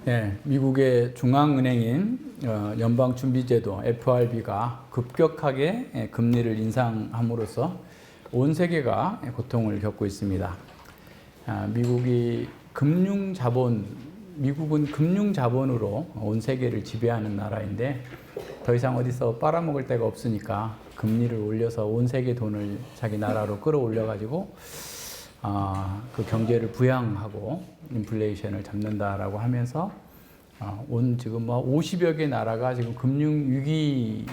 네, 미국의 중앙은행인 연방준비제도 FRB가 급격하게 금리를 인상함으로써 온 세계가 고통을 겪고 있습니다. 미국은 금융자본으로 온 세계를 지배하는 나라인데 더 이상 어디서 빨아먹을 데가 없으니까 금리를 올려서 온 세계 돈을 자기 나라로 끌어올려가지고 그 경제를 부양하고 인플레이션을 잡는다라고 하면서 지금 50여 개 나라가 지금 금융위기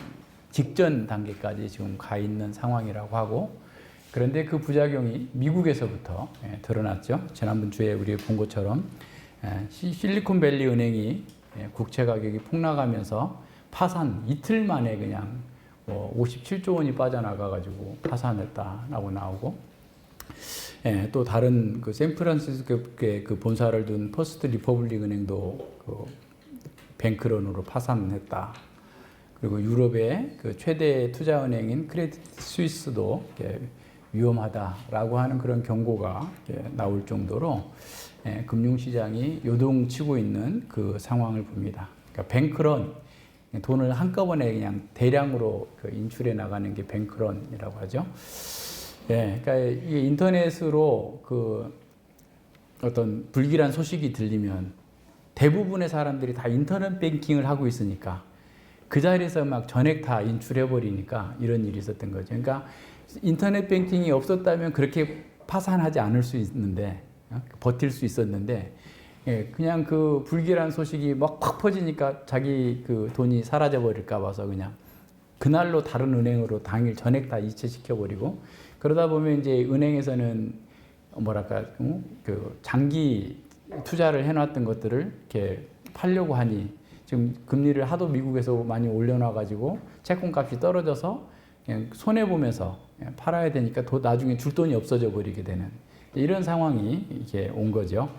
직전 단계까지 지금 가 있는 상황이라고 하고, 그런데 그 부작용이 미국에서부터 드러났죠. 지난번 주에 우리 본 것처럼 실리콘밸리 은행이 국채 가격이 폭락하면서 파산 이틀 만에 그냥 57조 원이 빠져나가가지고 파산했다라고 나오고, 또 다른 그 샌프란시스코에 그 본사를 둔 퍼스트 리퍼블릭 은행도 그 뱅크런으로 파산했다. 그리고 유럽의 그 최대 투자 은행인 크레딧 스위스도 위험하다라고 하는 그런 경고가 나올 정도로 금융시장이 요동치고 있는 그 상황을 봅니다. 그러니까 뱅크런, 돈을 한꺼번에 그냥 대량으로 그 인출해 나가는 게 뱅크런이라고 하죠. 그러니까 이게 인터넷으로 그 어떤 불길한 소식이 들리면 대부분의 사람들이 다 인터넷 뱅킹을 하고 있으니까 그 자리에서 막 전액 다 인출해 버리니까 이런 일이 있었던 거죠. 그러니까 인터넷 뱅킹이 없었다면 그렇게 파산하지 않을 수 있는데, 버틸 수 있었는데, 그냥 그 불길한 소식이 막 확 퍼지니까 자기 그 돈이 사라져 버릴까 봐서 그냥 그날로 다른 은행으로 당일 전액 다 이체시켜 버리고, 그러다 보면 이제 은행에서는 그 장기 투자를 해놨던 것들을 이렇게 팔려고 하니 지금 금리를 하도 미국에서 많이 올려놔가지고 채권값이 떨어져서 그냥 손해 보면서 팔아야 되니까 나중에 줄 돈이 없어져 버리게 되는 이런 상황이 이렇게 온 거죠.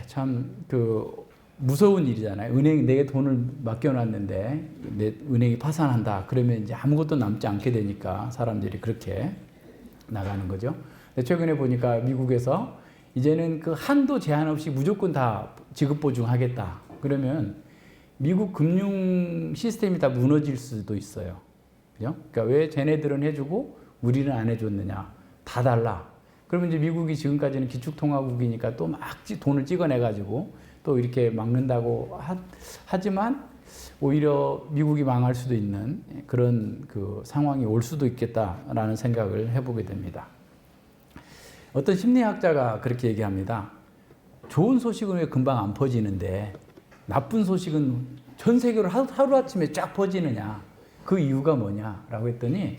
참 그 무서운 일이잖아요. 은행이 내게 돈을 맡겨놨는데 내 은행이 파산한다. 그러면 이제 아무것도 남지 않게 되니까 사람들이 그렇게 나가는 거죠. 근데 최근에 보니까 미국에서 이제는 그 한도 제한 없이 무조건 다 지급 보증하겠다. 그러면 미국 금융 시스템이 다 무너질 수도 있어요. 그죠? 그러니까 왜 쟤네들은 해주고 우리는 안 해줬느냐. 다 달라. 그러면 이제 미국이 지금까지는 기축통화국이니까 또 막 돈을 찍어내가지고 또 이렇게 막는다고 하지만 오히려 미국이 망할 수도 있는 그런 그 상황이 올 수도 있겠다라는 생각을 해보게 됩니다. 어떤 심리학자가 그렇게 얘기합니다. 좋은 소식은 왜 금방 안 퍼지는데 나쁜 소식은 전 세계로 하루아침에 쫙 퍼지느냐. 그 이유가 뭐냐라고 했더니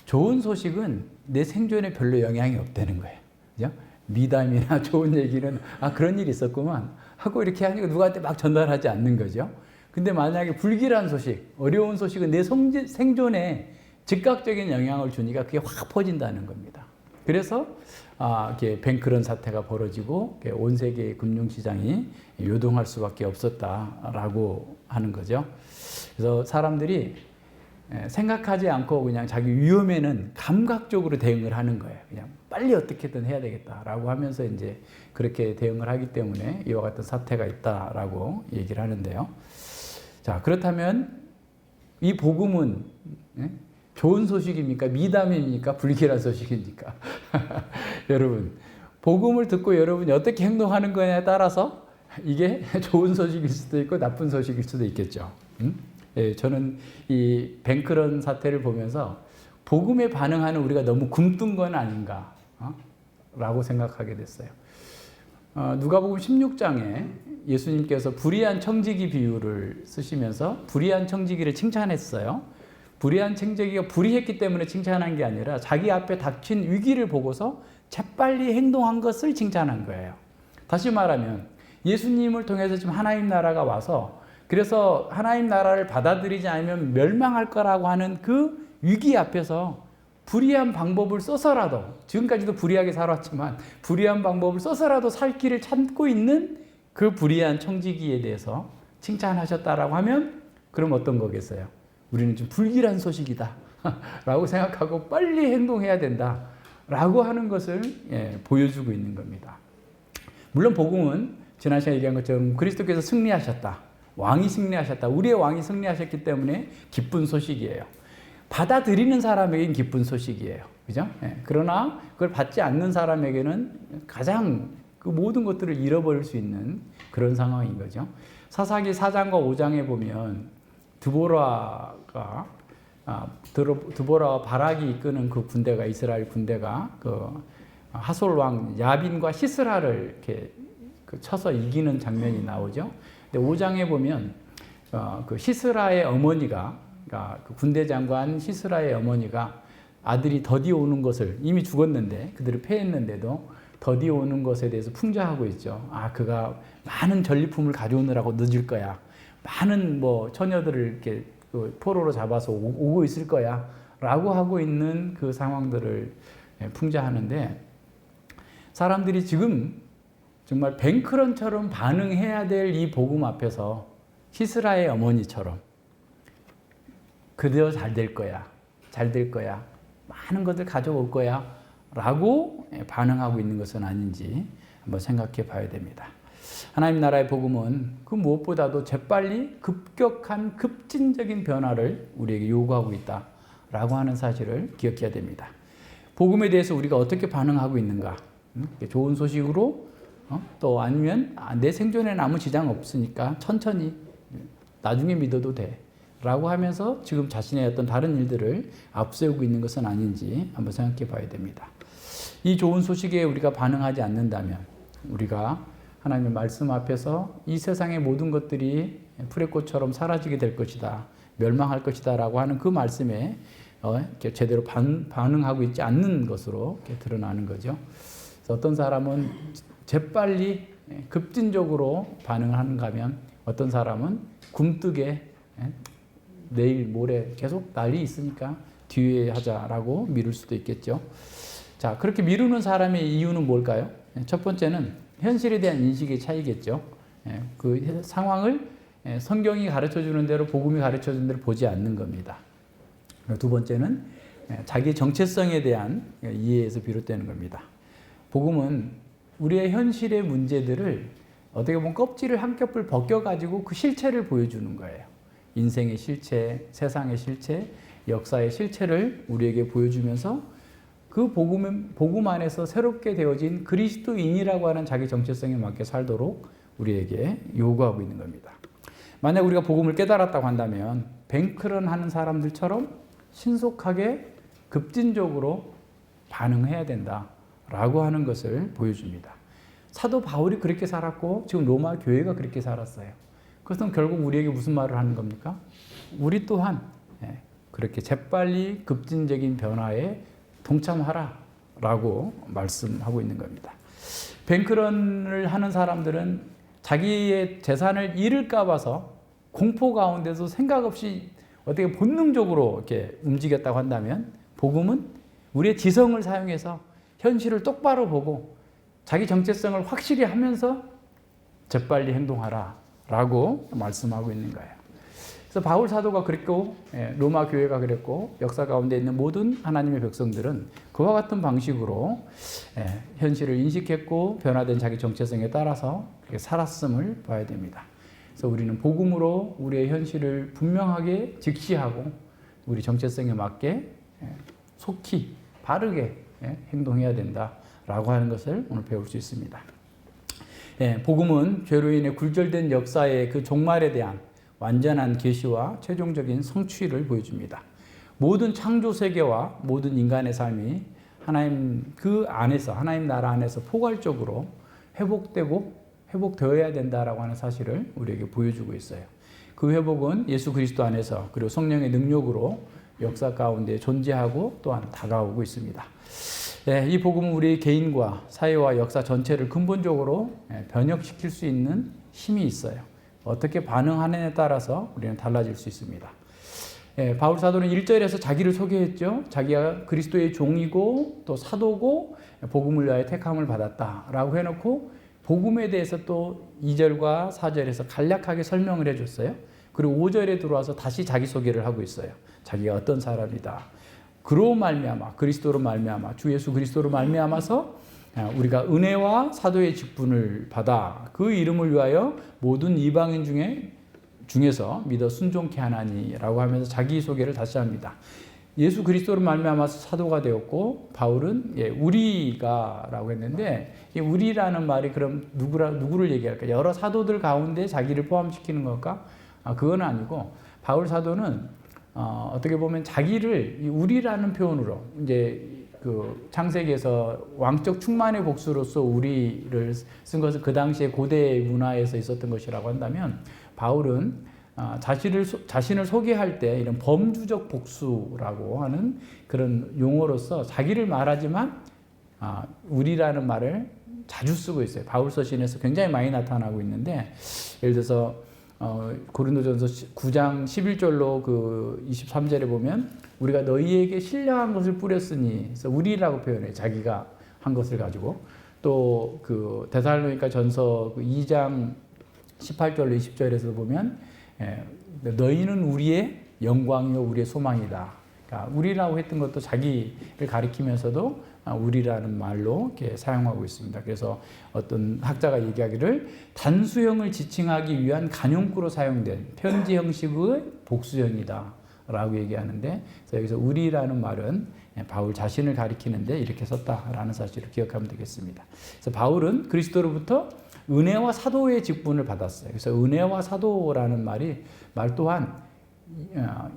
좋은 소식은 내 생존에 별로 영향이 없다는 거예요. 그죠? 미담이나 좋은 얘기는 그런 일이 있었구만 하고 이렇게 하니까 누구한테 막 전달하지 않는 거죠. 근데 만약에 불길한 소식, 어려운 소식은 내 생존에 즉각적인 영향을 주니까 그게 확 퍼진다는 겁니다. 그래서 이렇게 뱅크런 사태가 벌어지고 온 세계의 금융시장이 요동할 수밖에 없었다라고 하는 거죠. 그래서 사람들이 생각하지 않고 그냥 자기 위험에는 감각적으로 대응을 하는 거예요. 그냥 빨리 어떻게든 해야 되겠다라고 하면서 이제 그렇게 대응을 하기 때문에 이와 같은 사태가 있다라고 얘기를 하는데요. 자, 그렇다면 이 복음은 좋은 소식입니까? 미담입니까? 불길한 소식입니까? 여러분, 복음을 듣고 여러분이 어떻게 행동하는 거냐에 따라서 이게 좋은 소식일 수도 있고 나쁜 소식일 수도 있겠죠. 저는 이 뱅크런 사태를 보면서 복음에 반응하는 우리가 너무 굼뜬 건 아닌가 라고 생각하게 됐어요. 누가복음 16장에 예수님께서 불의한 청지기 비유를 쓰시면서 불의한 청지기를 칭찬했어요. 불의한 청지기가 불의했기 때문에 칭찬한 게 아니라 자기 앞에 닥친 위기를 보고서 재빨리 행동한 것을 칭찬한 거예요. 다시 말하면 예수님을 통해서 지금 하나님 나라가 와서 그래서 하나님 나라를 받아들이지 않으면 멸망할 거라고 하는 그 위기 앞에서 불의한 방법을 써서라도, 지금까지도 불의하게 살았지만 불의한 방법을 써서라도 살 길을 찾고 있는 그 불의한 청지기에 대해서 칭찬하셨다라고 하면 그럼 어떤 거겠어요? 우리는 좀 불길한 소식이다 라고 생각하고 빨리 행동해야 된다 라고 하는 것을 보여주고 있는 겁니다. 물론 복음은 지난 시간에 얘기한 것처럼 그리스도께서 승리하셨다. 왕이 승리하셨다. 우리의 왕이 승리하셨기 때문에 기쁜 소식이에요. 받아들이는 사람에게는 기쁜 소식이에요. 그죠? 예. 그러나 그걸 받지 않는 사람에게는 가장 그 모든 것들을 잃어버릴 수 있는 그런 상황인 거죠. 사사기 4장과 5장에 보면 드보라와 바락이 이끄는 그 군대가, 이스라엘 군대가 그 하솔 왕 야빈과 시스라를 이렇게 쳐서 이기는 장면이 나오죠. 근데 5장에 보면 그 시스라의 어머니가, 그 군대 장관 시스라의 어머니가 아들이 더디 오는 것을, 이미 죽었는데 그들을 패했는데도 더디 오는 것에 대해서 풍자하고 있죠. 그가 많은 전리품을 가져오느라고 늦을 거야. 많은 뭐 처녀들을 이렇게 포로로 잡아서 오고 있을 거야. 라고 하고 있는 그 상황들을 풍자하는데, 사람들이 지금 정말 뱅크런처럼 반응해야 될 이 복음 앞에서 시스라의 어머니처럼 그대로 잘 될 거야. 잘 될 거야. 많은 것들 가져올 거야. 라고 반응하고 있는 것은 아닌지 한번 생각해 봐야 됩니다. 하나님 나라의 복음은 그 무엇보다도 재빨리 급격한 급진적인 변화를 우리에게 요구하고 있다라고 하는 사실을 기억해야 됩니다. 복음에 대해서 우리가 어떻게 반응하고 있는가? 좋은 소식으로 또 아니면 내 생존에는 아무 지장 없으니까 천천히 나중에 믿어도 돼 라고 하면서 지금 자신의 어떤 다른 일들을 앞세우고 있는 것은 아닌지 한번 생각해 봐야 됩니다. 이 좋은 소식에 우리가 반응하지 않는다면 우리가 하나님의 말씀 앞에서 이 세상의 모든 것들이 풀의 꽃처럼 사라지게 될 것이다, 멸망할 것이다 라고 하는 그 말씀에 제대로 반응하고 있지 않는 것으로 드러나는 거죠. 그래서 어떤 사람은 재빨리 급진적으로 반응을 하는가 하면 어떤 사람은 굼뜨게 내일 모레 계속 난리 있으니까 뒤에 하자라고 미룰 수도 있겠죠. 자, 그렇게 미루는 사람의 이유는 뭘까요? 첫 번째는 현실에 대한 인식의 차이겠죠. 그 상황을 성경이 가르쳐 주는 대로, 복음이 가르쳐 주는 대로 보지 않는 겁니다. 두 번째는 자기 정체성에 대한 이해에서 비롯되는 겁니다. 복음은 우리의 현실의 문제들을 어떻게 보면 껍질을 한 겹을 벗겨가지고 그 실체를 보여주는 거예요. 인생의 실체, 세상의 실체, 역사의 실체를 우리에게 보여주면서 그 복음 안에서 새롭게 되어진 그리스도인이라고 하는 자기 정체성에 맞게 살도록 우리에게 요구하고 있는 겁니다. 만약 우리가 복음을 깨달았다고 한다면 뱅크런 하는 사람들처럼 신속하게 급진적으로 반응해야 된다라고 하는 것을 보여줍니다. 사도 바울이 그렇게 살았고 지금 로마 교회가 그렇게 살았어요. 그것은 결국 우리에게 무슨 말을 하는 겁니까? 우리 또한 그렇게 재빨리 급진적인 변화에 동참하라 라고 말씀하고 있는 겁니다. 뱅크런을 하는 사람들은 자기의 재산을 잃을까 봐서 공포 가운데서 생각 없이 어떻게 본능적으로 이렇게 움직였다고 한다면, 복음은 우리의 지성을 사용해서 현실을 똑바로 보고 자기 정체성을 확실히 하면서 재빨리 행동하라 라고 말씀하고 있는 거예요. 그래서 바울 사도가 그랬고 로마 교회가 그랬고 역사 가운데 있는 모든 하나님의 백성들은 그와 같은 방식으로 현실을 인식했고 변화된 자기 정체성에 따라서 그렇게 살았음을 봐야 됩니다. 그래서 우리는 복음으로 우리의 현실을 분명하게 직시하고 우리 정체성에 맞게 속히 바르게 행동해야 된다라고 하는 것을 오늘 배울 수 있습니다. 복음은 죄로 인해 굴절된 역사의 그 종말에 대한 완전한 계시와 최종적인 성취를 보여줍니다. 모든 창조 세계와 모든 인간의 삶이 하나님 그 안에서, 하나님 나라 안에서 포괄적으로 회복되어야 된다라고 하는 사실을 우리에게 보여주고 있어요. 그 회복은 예수 그리스도 안에서 그리고 성령의 능력으로 역사 가운데 존재하고 또한 다가오고 있습니다. 이 복음은 우리 개인과 사회와 역사 전체를 근본적으로 변혁시킬 수 있는 힘이 있어요. 어떻게 반응하느냐에 따라서 우리는 달라질 수 있습니다. 바울 사도는 1절에서 자기를 소개했죠. 자기가 그리스도의 종이고 또 사도고 복음을 위하여 택함을 받았다라고 해놓고 복음에 대해서 또 2절과 4절에서 간략하게 설명을 해줬어요. 그리고 5절에 들어와서 다시 자기소개를 하고 있어요. 자기가 어떤 사람이다. 그로 말미암아, 그리스도로 말미암아, 주 예수 그리스도로 말미암아서 우리가 은혜와 사도의 직분을 받아 그 이름을 위하여 모든 이방인 중에서 믿어 순종케 하나니라고 하면서 자기 소개를 다시 합니다. 예수 그리스도로 말미암아서 사도가 되었고 바울은 우리가라고 했는데 이 우리라는 말이 그럼 누구를 얘기할까? 여러 사도들 가운데 자기를 포함시키는 걸까? 그건 아니고 바울 사도는 어떻게 보면 자기를 이 우리라는 표현으로 이제 그 창세기에서 왕적 충만의 복수로서 우리를 쓴 것은 그 당시에 고대 문화에서 있었던 것이라고 한다면 바울은 자신을 소개할 때 이런 범주적 복수라고 하는 그런 용어로서 자기를 말하지만 우리라는 말을 자주 쓰고 있어요. 바울 서신에서 굉장히 많이 나타나고 있는데 예를 들어서 고린도전서 9장 11절로 그 23절에 보면 우리가 너희에게 신령한 것을 뿌렸으니 그래서 우리라고 표현해요. 자기가 한 것을 가지고 또 그 데살로니가 전서 그 2장 18절로 20절에서 보면 너희는 우리의 영광이요 우리의 소망이다. 그러니까 우리라고 했던 것도 자기를 가리키면서도 우리라는 말로 이렇게 사용하고 있습니다. 그래서 어떤 학자가 얘기하기를 단수형을 지칭하기 위한 간용구로 사용된 편지 형식의 복수형이다 라고 얘기하는데 여기서 우리라는 말은 바울 자신을 가리키는데 이렇게 썼다라는 사실을 기억하면 되겠습니다. 그래서 바울은 그리스도로부터 은혜와 사도의 직분을 받았어요. 그래서 은혜와 사도라는 말 또한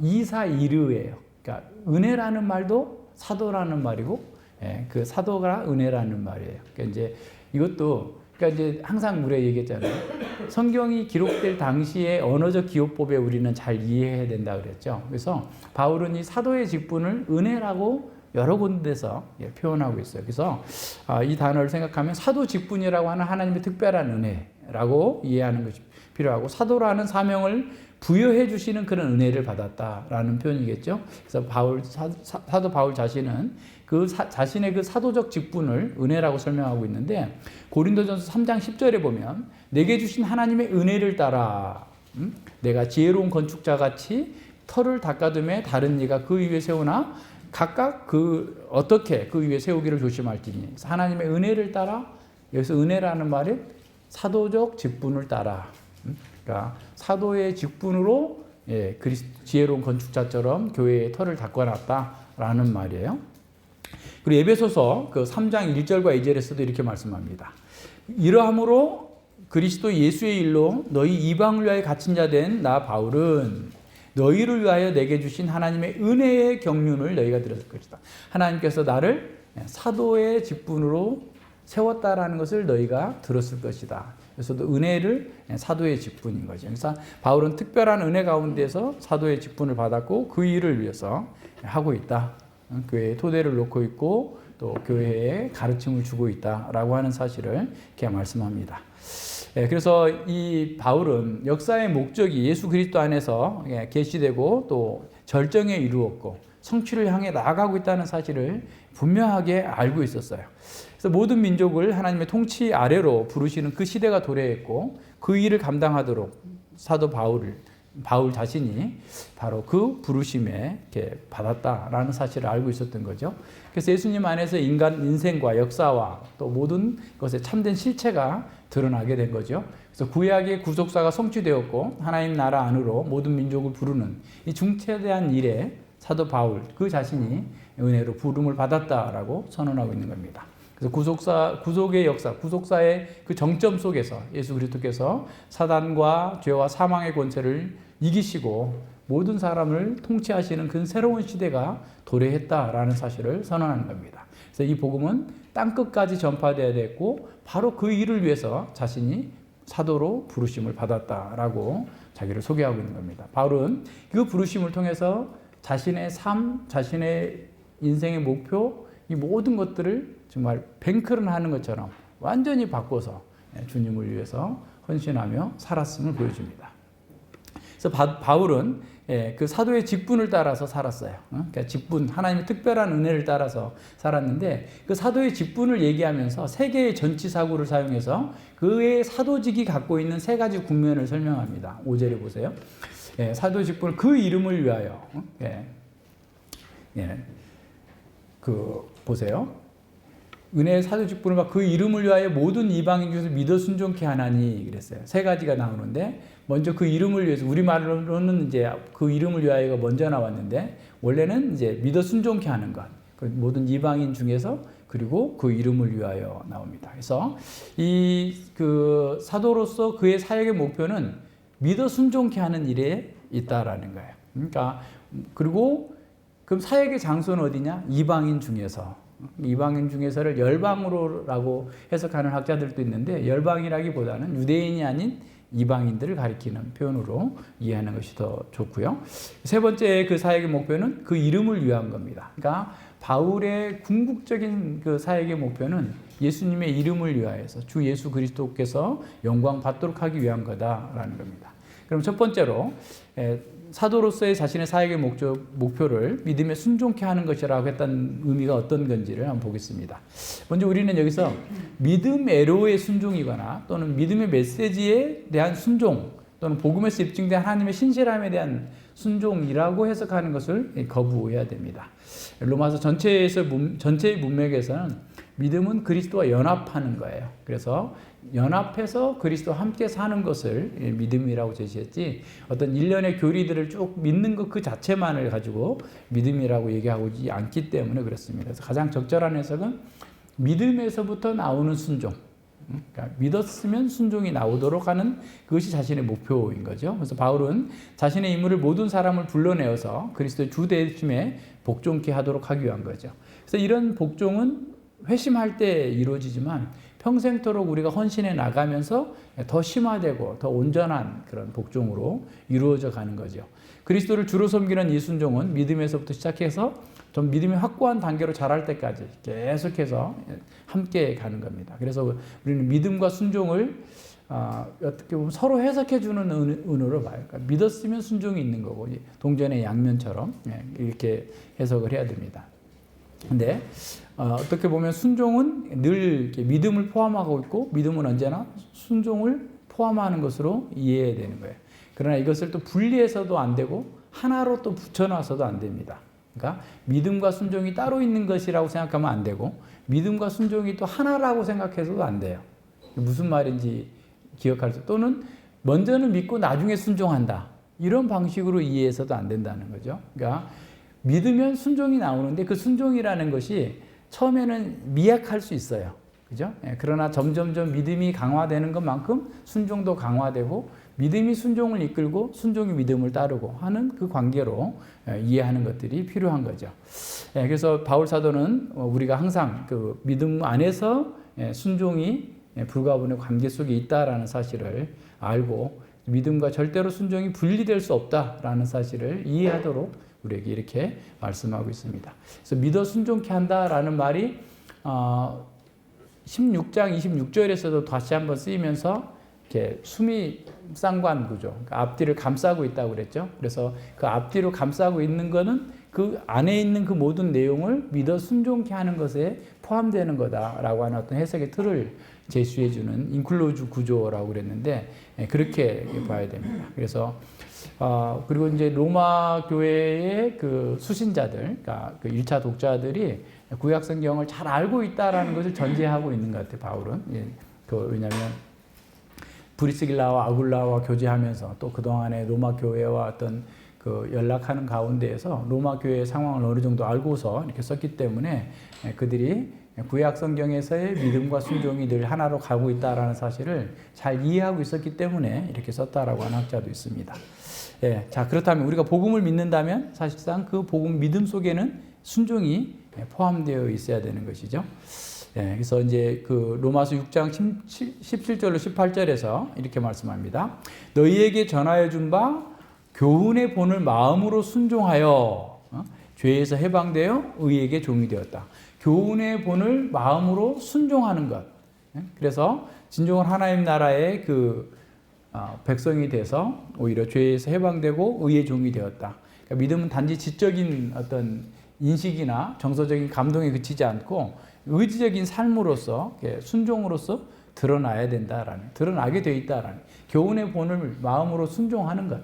이사이르예요. 그러니까 은혜라는 말도 사도라는 말이고, 그 사도가 은혜라는 말이에요. 그러니까 이제 이것도 그러니까 이제 항상 우리가 얘기했잖아요. 성경이 기록될 당시의 언어적 기호법에 우리는 잘 이해해야 된다 그랬죠. 그래서 바울은 이 사도의 직분을 은혜라고 여러 군데서 표현하고 있어요. 그래서 이 단어를 생각하면 사도 직분이라고 하는 하나님의 특별한 은혜라고 이해하는 것이 필요하고 사도라는 사명을 부여해 주시는 그런 은혜를 받았다라는 표현이겠죠. 그래서 사도 바울 자신은 자신의 그 사도적 직분을 은혜라고 설명하고 있는데 고린도전서 3장 10절에 보면 내게 주신 하나님의 은혜를 따라 내가 지혜로운 건축자 같이 터를 닦아둠에 다른 이가 그 위에 세우나 각각 어떻게 그 위에 세우기를 조심할지니 하나님의 은혜를 따라 여기서 은혜라는 말이 사도적 직분을 따라 그러니까 사도의 직분으로 지혜로운 건축자처럼 교회의 터를 닦아놨다라는 말이에요. 그리고 에베소서 그 3장 1절과 2절에서도 이렇게 말씀합니다. 이러함으로 그리스도 예수의 일로 너희 이방을 위하여 갇힌 자 된 나 바울은 너희를 위하여 내게 주신 하나님의 은혜의 경륜을 너희가 들었을 것이다. 하나님께서 나를 사도의 직분으로 세웠다라는 것을 너희가 들었을 것이다. 그래서 은혜를 사도의 직분인 거죠. 그래서 바울은 특별한 은혜 가운데서 사도의 직분을 받았고 그 일을 위해서 하고 있다. 교회에 토대를 놓고 있고 또 교회에 가르침을 주고 있다라고 하는 사실을 이렇게 말씀합니다. 그래서 이 바울은 역사의 목적이 예수 그리스도 안에서 계시되고 또 절정에 이루었고 성취를 향해 나아가고 있다는 사실을 분명하게 알고 있었어요. 그래서 모든 민족을 하나님의 통치 아래로 부르시는 그 시대가 도래했고 그 일을 감당하도록 사도 바울 자신이 바로 그 부르심에 이렇게 받았다라는 사실을 알고 있었던 거죠. 그래서 예수님 안에서 인간 인생과 역사와 또 모든 것의 참된 실체가 드러나게 된 거죠. 그래서 구약의 구속사가 성취되었고 하나님 나라 안으로 모든 민족을 부르는 이 중차대한 일에 사도 바울 그 자신이 은혜로 부름을 받았다라고 선언하고 있는 겁니다. 그래서 구속의 역사, 구속사의 그 정점 속에서 예수 그리스도께서 사단과 죄와 사망의 권세를 이기시고 모든 사람을 통치하시는 그 새로운 시대가 도래했다라는 사실을 선언하는 겁니다. 그래서 이 복음은 땅끝까지 전파되어야 됐고 바로 그 일을 위해서 자신이 사도로 부르심을 받았다라고 자기를 소개하고 있는 겁니다. 바울은 그 부르심을 통해서 자신의 삶, 자신의 인생의 목표, 이 모든 것들을 정말 뱅크런하는 것처럼 완전히 바꿔서 주님을 위해서 헌신하며 살았음을 보여줍니다. 그래서 바울은 그 사도의 직분을 따라서 살았어요. 그러니까 직분, 하나님의 특별한 은혜를 따라서 살았는데 그 사도의 직분을 얘기하면서 세 개의 전치사구를 사용해서 그의 사도직이 갖고 있는 세 가지 국면을 설명합니다. 5절에 보세요. 사도 직분을 그 이름을 위하여 보세요. 은혜의 사도 직분을 그 이름을 위하여 모든 이방인 중에서 믿어 순종케 하나니 그랬어요. 세 가지가 나오는데 먼저 그 이름을 위해서 우리말로는 이제 그 이름을 위하여가 먼저 나왔는데 원래는 이제 믿어 순종케 하는 것. 그 모든 이방인 중에서 그리고 그 이름을 위하여 나옵니다. 그래서 이 그 사도로서 그의 사역의 목표는 믿어 순종케 하는 일에 있다라는 거예요. 그러니까 그리고 그럼 사역의 장소는 어디냐? 이방인 중에서. 이방인 중에서를 열방으로라고 해석하는 학자들도 있는데 열방이라기보다는 유대인이 아닌 이방인들을 가리키는 표현으로 이해하는 것이 더 좋고요. 세 번째 그 사역의 목표는 그 이름을 위한 겁니다. 그러니까 바울의 궁극적인 그 사역의 목표는 예수님의 이름을 위하여서 주 예수 그리스도께서 영광 받도록 하기 위한 거다라는 겁니다. 그럼 첫 번째로 사도로서의 자신의 사역의 목표를 믿음에 순종케 하는 것이라고 했던 의미가 어떤 건지를 한번 보겠습니다. 먼저 우리는 여기서 믿음애로의 순종이거나 또는 믿음의 메시지에 대한 순종 또는 복음에서 입증된 하나님의 신실함에 대한 순종이라고 해석하는 것을 거부해야 됩니다. 로마서 전체의 문맥에서는 믿음은 그리스도와 연합하는 거예요. 그래서 연합해서 그리스도와 함께 사는 것을 믿음이라고 제시했지 어떤 일련의 교리들을 쭉 믿는 것 그 자체만을 가지고 믿음이라고 얘기하지 않기 때문에 그렇습니다. 그래서 가장 적절한 해석은 믿음에서부터 나오는 순종. 그러니까 믿었으면 순종이 나오도록 하는 그것이 자신의 목표인 거죠. 그래서 바울은 자신의 임무를 모든 사람을 불러내어서 그리스도의 주 되심에 복종케 하도록 하기 위한 거죠. 그래서 이런 복종은 회심할 때 이루어지지만 평생토록 우리가 헌신해 나가면서 더 심화되고 더 온전한 그런 복종으로 이루어져 가는 거죠. 그리스도를 주로 섬기는 이 순종은 믿음에서부터 시작해서 좀 믿음이 확고한 단계로 자랄 때까지 계속해서 함께 가는 겁니다. 그래서 우리는 믿음과 순종을 어떻게 보면 서로 해석해 주는 은으로 봐요. 그러니까 믿었으면 순종이 있는 거고 동전의 양면처럼 이렇게 해석을 해야 됩니다. 근데 어떻게 보면 순종은 늘 이렇게 믿음을 포함하고 있고 믿음은 언제나 순종을 포함하는 것으로 이해해야 되는 거예요. 그러나 이것을 또 분리해서도 안 되고 하나로 또 붙여놔서도 안 됩니다. 그러니까 믿음과 순종이 따로 있는 것이라고 생각하면 안 되고 믿음과 순종이 또 하나라고 생각해서도 안 돼요. 무슨 말인지 기억할 수 또는 먼저는 믿고 나중에 순종한다. 이런 방식으로 이해해서도 안 된다는 거죠. 그러니까 믿으면 순종이 나오는데 그 순종이라는 것이 처음에는 미약할 수 있어요. 그죠? 그러나 점점점 믿음이 강화되는 것만큼 순종도 강화되고 믿음이 순종을 이끌고 순종이 믿음을 따르고 하는 그 관계로 이해하는 것들이 필요한 거죠. 그래서 바울 사도는 우리가 항상 그 믿음 안에서 순종이 불가분의 관계 속에 있다라는 사실을 알고 믿음과 절대로 순종이 분리될 수 없다라는 사실을 이해하도록 우리에게 이렇게 말씀하고 있습니다. 그래서 믿어 순종케 한다라는 말이 16장 26절에서도 다시 한번 쓰이면서 이렇게 수미 쌍관 구조, 그러니까 앞뒤를 감싸고 있다고 그랬죠. 그래서 그 앞뒤로 감싸고 있는 거는 그 안에 있는 그 모든 내용을 믿어 순종케 하는 것에 포함되는 거다라고 하는 어떤 해석의 틀을 제시해 주는 인클로즈 구조라고 그랬는데 그렇게 봐야 됩니다. 그래서 그리고 이제 로마 교회의 그 수신자들, 그러니까 그 1차 독자들이 구약 성경을 잘 알고 있다라는 것을 전제하고 있는 것 같아요. 바울은 왜냐하면 브리스길라와 아굴라와 교제하면서 또 그 동안에 로마 교회와 어떤 그 연락하는 가운데에서 로마 교회의 상황을 어느 정도 알고서 이렇게 썼기 때문에 그들이 구약 성경에서의 믿음과 순종이 늘 하나로 가고 있다라는 사실을 잘 이해하고 있었기 때문에 이렇게 썼다라고 하는 학자도 있습니다. 자, 그렇다면 우리가 복음을 믿는다면 사실상 그 복음 믿음 속에는 순종이 포함되어 있어야 되는 것이죠. 그래서 이제 그 로마서 6장 17절로 18절에서 이렇게 말씀합니다. 너희에게 전하여 준 바 교훈의 본을 마음으로 순종하여 죄에서 해방되어 의에게 종이 되었다. 교훈의 본을 마음으로 순종하는 것. 그래서 진정한 하나님 나라의 그 백성이 돼서 오히려 죄에서 해방되고 의의 종이 되었다. 그러니까 믿음은 단지 지적인 어떤 인식이나 정서적인 감동에 그치지 않고 의지적인 삶으로서 순종으로서 드러나야 된다라는, 드러나게 돼 있다라는 교훈의 본을 마음으로 순종하는 것.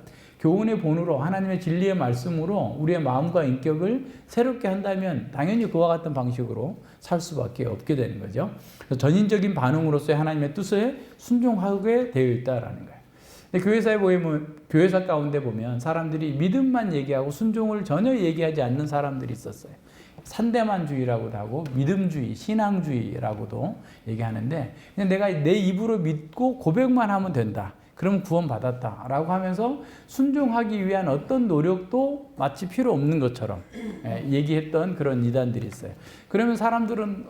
교훈의 본으로 하나님의 진리의 말씀으로 우리의 마음과 인격을 새롭게 한다면 당연히 그와 같은 방식으로 살 수밖에 없게 되는 거죠. 그래서 전인적인 반응으로서의 하나님의 뜻에 순종하게 되어 있다라는 거예요. 근데 교회사에 보면, 교회사 가운데 보면 사람들이 믿음만 얘기하고 순종을 전혀 얘기하지 않는 사람들이 있었어요. 산대만주의라고도 하고 믿음주의, 신앙주의라고도 얘기하는데 그냥 내가 내 입으로 믿고 고백만 하면 된다. 그럼 구원받았다 라고 하면서 순종하기 위한 어떤 노력도 마치 필요 없는 것처럼 얘기했던 그런 이단들이 있어요. 그러면 사람들은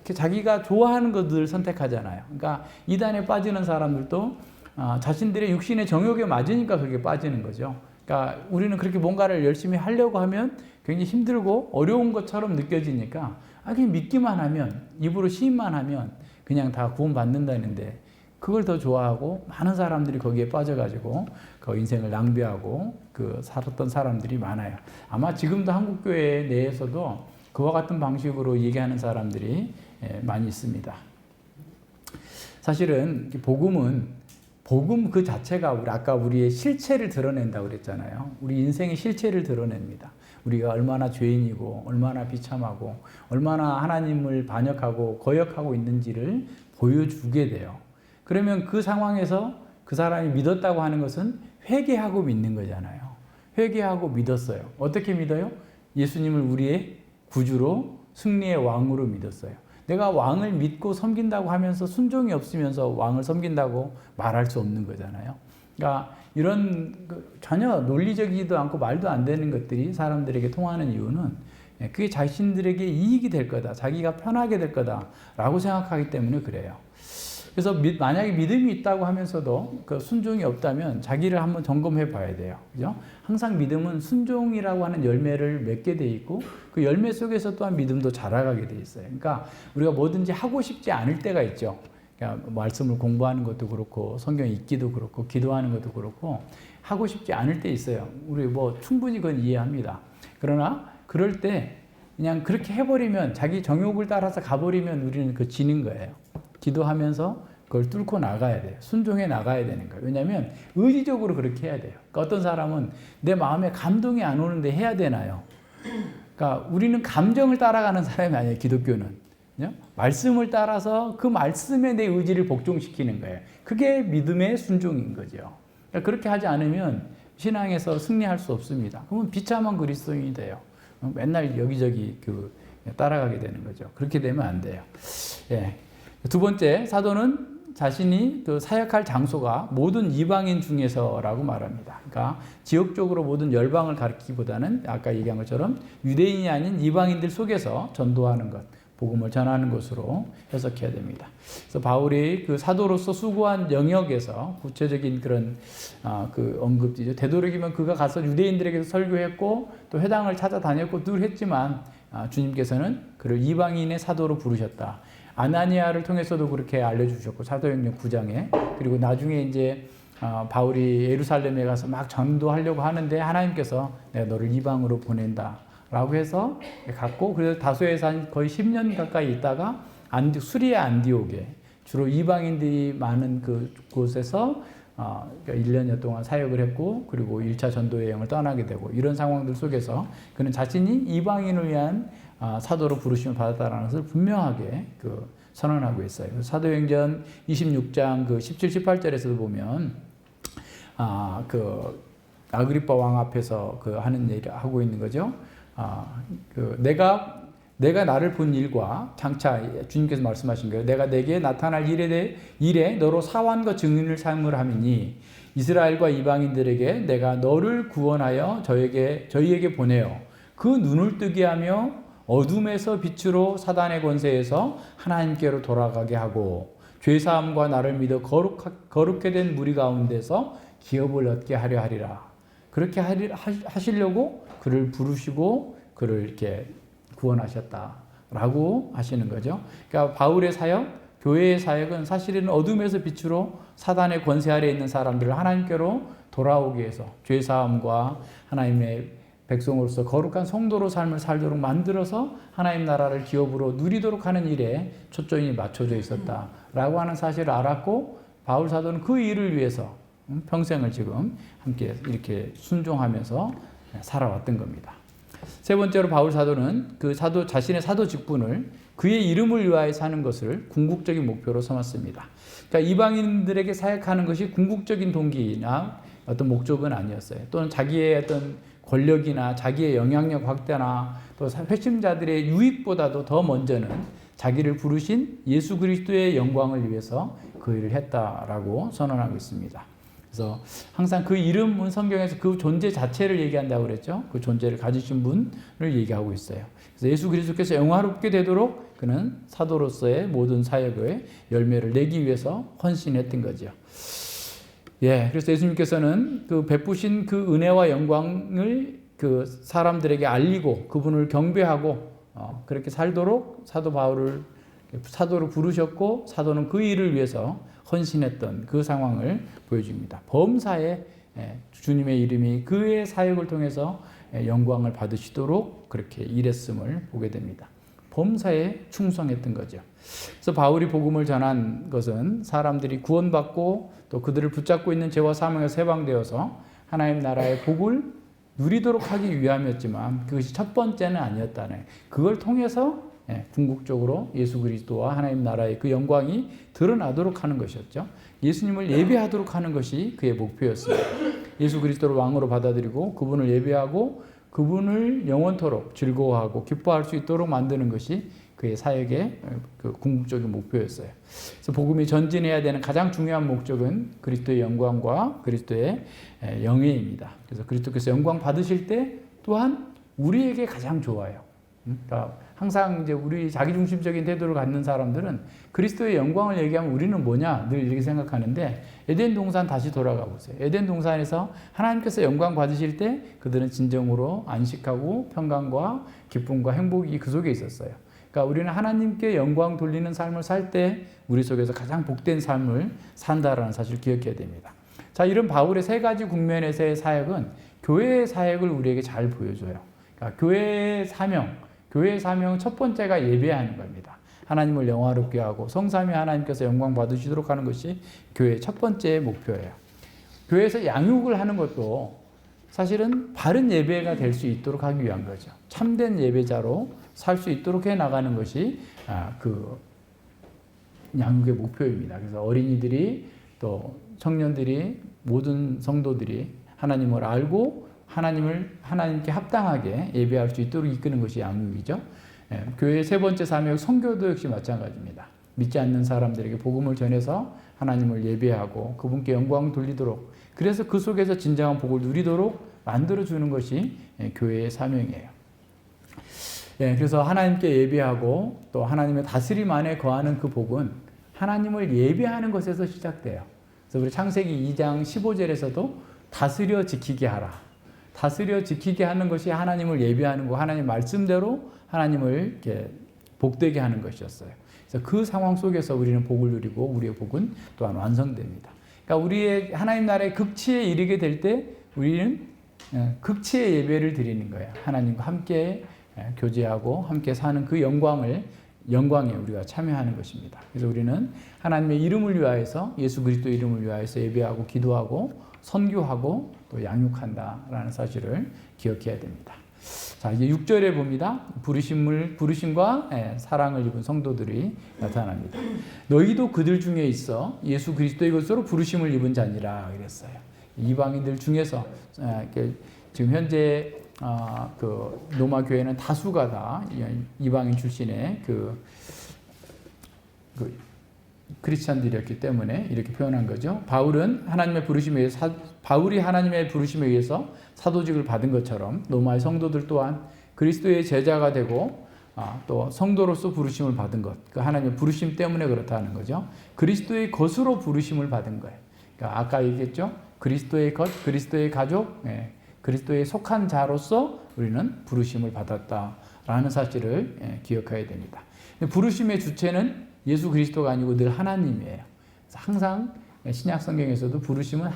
자기가 좋아하는 것들을 선택하잖아요. 그러니까 이단에 빠지는 사람들도 자신들의 육신의 정욕에 맞으니까 그게 빠지는 거죠. 그러니까 우리는 그렇게 뭔가를 열심히 하려고 하면 굉장히 힘들고 어려운 것처럼 느껴지니까 그냥 믿기만 하면, 입으로 시인만 하면 그냥 다 구원받는다는데 그걸 더 좋아하고 많은 사람들이 거기에 빠져가지고 그 인생을 낭비하고 살았던 사람들이 많아요. 아마 지금도 한국교회 내에서도 그와 같은 방식으로 얘기하는 사람들이 많이 있습니다. 사실은 복음 그 자체가 아까 우리의 실체를 드러낸다고 그랬잖아요. 우리 인생의 실체를 드러냅니다. 우리가 얼마나 죄인이고 얼마나 비참하고 얼마나 하나님을 반역하고 거역하고 있는지를 보여주게 돼요. 그러면 그 상황에서 그 사람이 믿었다고 하는 것은 회개하고 믿는 거잖아요. 회개하고 믿었어요. 어떻게 믿어요? 예수님을 우리의 구주로 승리의 왕으로 믿었어요. 내가 왕을 믿고 섬긴다고 하면서 순종이 없으면서 왕을 섬긴다고 말할 수 없는 거잖아요. 그러니까 이런 전혀 논리적이지도 않고 말도 안 되는 것들이 사람들에게 통하는 이유는 그게 자신들에게 이익이 될 거다, 자기가 편하게 될 거다라고 생각하기 때문에 그래요. 그래서 만약에 믿음이 있다고 하면서도 그 순종이 없다면 자기를 한번 점검해 봐야 돼요. 그죠? 항상 믿음은 순종이라고 하는 열매를 맺게 돼 있고 그 열매 속에서 또한 믿음도 자라가게 돼 있어요. 그러니까 우리가 뭐든지 하고 싶지 않을 때가 있죠. 그러니까 말씀을 공부하는 것도 그렇고 성경 읽기도 그렇고 기도하는 것도 그렇고 하고 싶지 않을 때 있어요. 우리 충분히 그건 이해합니다. 그러나 그럴 때 그냥 그렇게 해버리면 자기 정욕을 따라서 가버리면 우리는 지는 거예요. 기도하면서 그걸 뚫고 나가야 돼요. 순종해 나가야 되는 거예요. 왜냐하면 의지적으로 그렇게 해야 돼요. 그러니까 어떤 사람은 내 마음에 감동이 안 오는데 해야 되나요? 그러니까 우리는 감정을 따라가는 사람이 아니에요. 기독교는. 말씀을 따라서 그 말씀에 내 의지를 복종시키는 거예요. 그게 믿음의 순종인 거죠. 그러니까 그렇게 하지 않으면 신앙에서 승리할 수 없습니다. 그러면 비참한 그리스도인이 돼요. 맨날 여기저기 따라가게 되는 거죠. 그렇게 되면 안 돼요. 예. 두 번째, 사도는 자신이 사역할 장소가 모든 이방인 중에서라고 말합니다. 그러니까 지역적으로 모든 열방을 가리키기보다는 아까 얘기한 것처럼 유대인이 아닌 이방인들 속에서 전도하는 것, 복음을 전하는 것으로 해석해야 됩니다. 그래서 바울이 사도로서 수고한 영역에서 구체적인 그런 언급이죠. 되도록이면 그가 가서 유대인들에게도 설교했고 또 회당을 찾아다녔고 늘 했지만 주님께서는 그를 이방인의 사도로 부르셨다. 아나니아를 통해서도 그렇게 알려주셨고 사도행전 9장에 그리고 나중에 이제 바울이 예루살렘에 가서 막 전도하려고 하는데 하나님께서 내가 너를 이방으로 보낸다 라고 해서 갔고 그래서 다소에서 한 거의 10년 가까이 있다가 수리아 안디옥에 주로 이방인들이 많은 그곳에서 1년여 동안 사역을 했고 그리고 1차 전도 여행을 떠나게 되고 이런 상황들 속에서 그는 자신이 이방인을 위한 사도로 부르심을 받았다는 것을 분명하게 선언하고 있어요. 사도행전 26장 17, 18절에서도 보면 아그리빠 왕 앞에서 하는 얘기를 하고 있는 거죠. 내가 나를 본 일과 장차 주님께서 말씀하신 거예요. 내가 내게 나타날 일에 너로 사환과 증인을 삼으라 하미니 이스라엘과 이방인들에게 내가 너를 구원하여 저희에게 보내어 그 눈을 뜨게 하며 어둠에서 빛으로 사단의 권세에서 하나님께로 돌아가게 하고 죄사함과 나를 믿어 거룩게 된 무리 가운데서 기업을 얻게 하려 하리라. 그렇게 하시려고 그를 부르시고 그를 이렇게 구원하셨다라고 하시는 거죠. 그러니까 바울의 사역, 교회의 사역은 사실은 어둠에서 빛으로 사단의 권세 아래 있는 사람들을 하나님께로 돌아오기 위해서 죄사함과 하나님의 백성으로서 거룩한 성도로 삶을 살도록 만들어서 하나님 나라를 기업으로 누리도록 하는 일에 초점이 맞춰져 있었다라고 하는 사실을 알았고 바울 사도는 그 일을 위해서 평생을 지금 함께 이렇게 순종하면서 살아왔던 겁니다. 세 번째로 바울 사도는 그 사도 자신의 사도 직분을 그의 이름을 위하여 사는 것을 궁극적인 목표로 삼았습니다. 그러니까 이방인들에게 사역하는 것이 궁극적인 동기나 어떤 목적은 아니었어요. 또는 자기의 어떤 권력이나 자기의 영향력 확대나 또 회심자들의 유익보다도 더 먼저는 자기를 부르신 예수 그리스도의 영광을 위해서 그 일을 했다라고 선언하고 있습니다. 그래서 항상 그 이름은 성경에서 그 존재 자체를 얘기한다고 그랬죠. 그 존재를 가지신 분을 얘기하고 있어요. 그래서 예수 그리스도께서 영화롭게 되도록 그는 사도로서의 모든 사역의 열매를 내기 위해서 헌신했던 거죠. 예, 그래서 예수님께서는 그 베푸신 그 은혜와 영광을 그 사람들에게 알리고 그분을 경배하고 그렇게 살도록 사도 바울을 사도로 부르셨고 사도는 그 일을 위해서 헌신했던 그 상황을 보여줍니다. 범사에 주님의 이름이 그의 사역을 통해서 영광을 받으시도록 그렇게 일했음을 보게 됩니다. 범사에 충성했던 거죠. 그래서 바울이 복음을 전한 것은 사람들이 구원받고 또 그들을 붙잡고 있는 죄와 사망에서 해방되어서 하나님 나라의 복을 누리도록 하기 위함이었지만 그것이 첫 번째는 아니었다네. 그걸 통해서 궁극적으로 예수 그리스도와 하나님 나라의 그 영광이 드러나도록 하는 것이었죠. 예수님을 예배하도록 하는 것이 그의 목표였습니다. 예수 그리스도를 왕으로 받아들이고 그분을 예배하고 그분을 영원토록 즐거워하고 기뻐할 수 있도록 만드는 것이 그의 사역의 그 궁극적인 목표였어요. 그래서 복음이 전진해야 되는 가장 중요한 목적은 그리스도의 영광과 그리스도의 영예입니다. 그래서 그리스도께서 영광 받으실 때 또한 우리에게 가장 좋아요. 그러니까 항상 이제 우리 자기중심적인 태도를 갖는 사람들은 그리스도의 영광을 얘기하면 우리는 뭐냐 늘 이렇게 생각하는데 에덴 동산 다시 돌아가 보세요. 에덴 동산에서 하나님께서 영광 받으실 때 그들은 진정으로 안식하고 평강과 기쁨과 행복이 그 속에 있었어요. 그러니까 우리는 하나님께 영광 돌리는 삶을 살 때 우리 속에서 가장 복된 삶을 산다라는 사실을 기억해야 됩니다. 자, 이런 바울의 세 가지 국면에서의 사역은 교회의 사역을 우리에게 잘 보여줘요. 그러니까 교회의 사명 첫 번째가 예배하는 겁니다. 하나님을 영화롭게 하고 성삼위 하나님께서 영광 받으시도록 하는 것이 교회의 첫 번째 목표예요. 교회에서 양육을 하는 것도 사실은 바른 예배가 될 수 있도록 하기 위한 거죠. 참된 예배자로 살 수 있도록 해 나가는 것이 그 양육의 목표입니다. 그래서 어린이들이 또 청년들이 모든 성도들이 하나님을 알고 하나님께 합당하게 예배할 수 있도록 이끄는 것이 양육이죠. 교회의 세 번째 사명 선교도 역시 마찬가지입니다. 믿지 않는 사람들에게 복음을 전해서 하나님을 예배하고 그분께 영광을 돌리도록 그래서 그 속에서 진정한 복을 누리도록 만들어주는 것이 교회의 사명이에요. 그래서 하나님께 예배하고 또 하나님의 다스림 안에 거하는 그 복은 하나님을 예배하는 것에서 시작돼요. 그래서 우리 창세기 2장 15절에서도 다스려 지키게 하라. 다스려 지키게 하는 것이 하나님을 예배하는 거, 하나님 말씀대로 하나님을 이렇게 복되게 하는 것이었어요. 그래서 그 상황 속에서 우리는 복을 누리고 우리의 복은 또한 완성됩니다. 그러니까 우리의 하나님 나라의 극치에 이르게 될 때 우리는 극치의 예배를 드리는 거예요. 하나님과 함께 교제하고 함께 사는 그 영광에 우리가 참여하는 것입니다. 그래서 우리는 하나님의 이름을 위하여서 예수 그리스도 이름을 위하여서 예배하고 기도하고 선교하고 또 양육한다라는 사실을 기억해야 됩니다. 자, 이제 6절에 봅니다. 부르심과 사랑을 입은 성도들이 나타납니다. 너희도 그들 중에 있어 예수 그리스도의 것으로 부르심을 입은 자니라 그랬어요. 이방인들 중에서 지금 현재 그 로마 교회는 다수가 다 이방인 출신의 그 크리스찬들이었기 때문에 이렇게 표현한 거죠. 바울이 하나님의 부르심에 의해서 사도직을 받은 것처럼 로마의 성도들 또한 그리스도의 제자가 되고 또 성도로서 부르심을 받은 것. 그 하나님의 부르심 때문에 그렇다는 거죠. 그리스도의 것으로 부르심을 받은 거예요. 그러니까 아까 얘기했죠. 그리스도의 것, 그리스도의 가족, 그리스도에 속한 자로서 우리는 부르심을 받았다라는 사실을 기억해야 됩니다. 부르심의 주체는 예수 그리스도가 아니고 늘 하나님이에요. 항상 신약 성경에서도 부르심은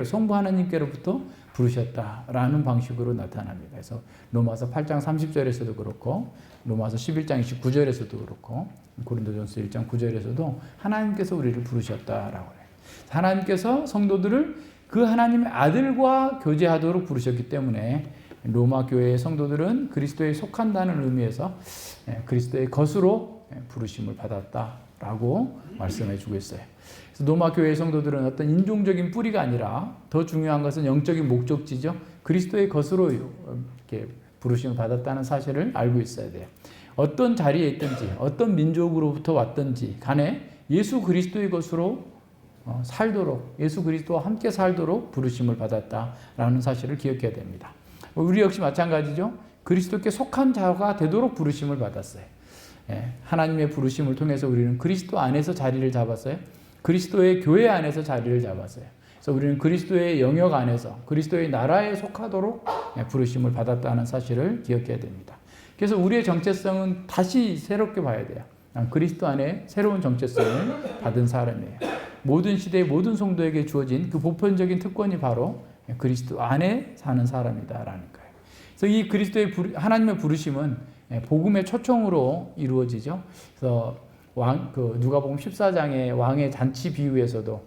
성부 하나님께로부터 부르셨다라는 방식으로 나타납니다. 그래서 로마서 8장 30절에서도 그렇고 로마서 11장 29절에서도 그렇고 고린도전서 1장 9절에서도 하나님께서 우리를 부르셨다라고 해요. 하나님께서 성도들을 그 하나님의 아들과 교제하도록 부르셨기 때문에 로마 교회의 성도들은 그리스도에 속한다는 의미에서 그리스도의 것으로 부르심을 받았다라고 말씀해 주고 있어요. 그래서 로마 교회의 성도들은 어떤 인종적인 뿌리가 아니라 더 중요한 것은 영적인 목적지죠. 그리스도의 것으로 이렇게 부르심을 받았다는 사실을 알고 있어야 돼요. 어떤 자리에 있든지 어떤 민족으로부터 왔든지 간에 예수 그리스도의 것으로 살도록, 예수 그리스도와 함께 살도록 부르심을 받았다라는 사실을 기억해야 됩니다. 우리 역시 마찬가지죠. 그리스도께 속한 자가 되도록 부르심을 받았어요. 하나님의 부르심을 통해서 우리는 그리스도 안에서 자리를 잡았어요. 그리스도의 교회 안에서 자리를 잡았어요. 그래서 우리는 그리스도의 영역 안에서 그리스도의 나라에 속하도록 부르심을 받았다는 사실을 기억해야 됩니다. 그래서 우리의 정체성은 다시 새롭게 봐야 돼요. 그리스도 안에 새로운 정체성을 받은 사람이에요. 모든 시대의 모든 성도에게 주어진 그 보편적인 특권이 바로 그리스도 안에 사는 사람이다라는 거예요. 그래서 이 그리스도의 하나님의 부르심은 복음의 초청으로 이루어지죠. 그래서 누가복음 14장의 왕의 잔치 비유에서도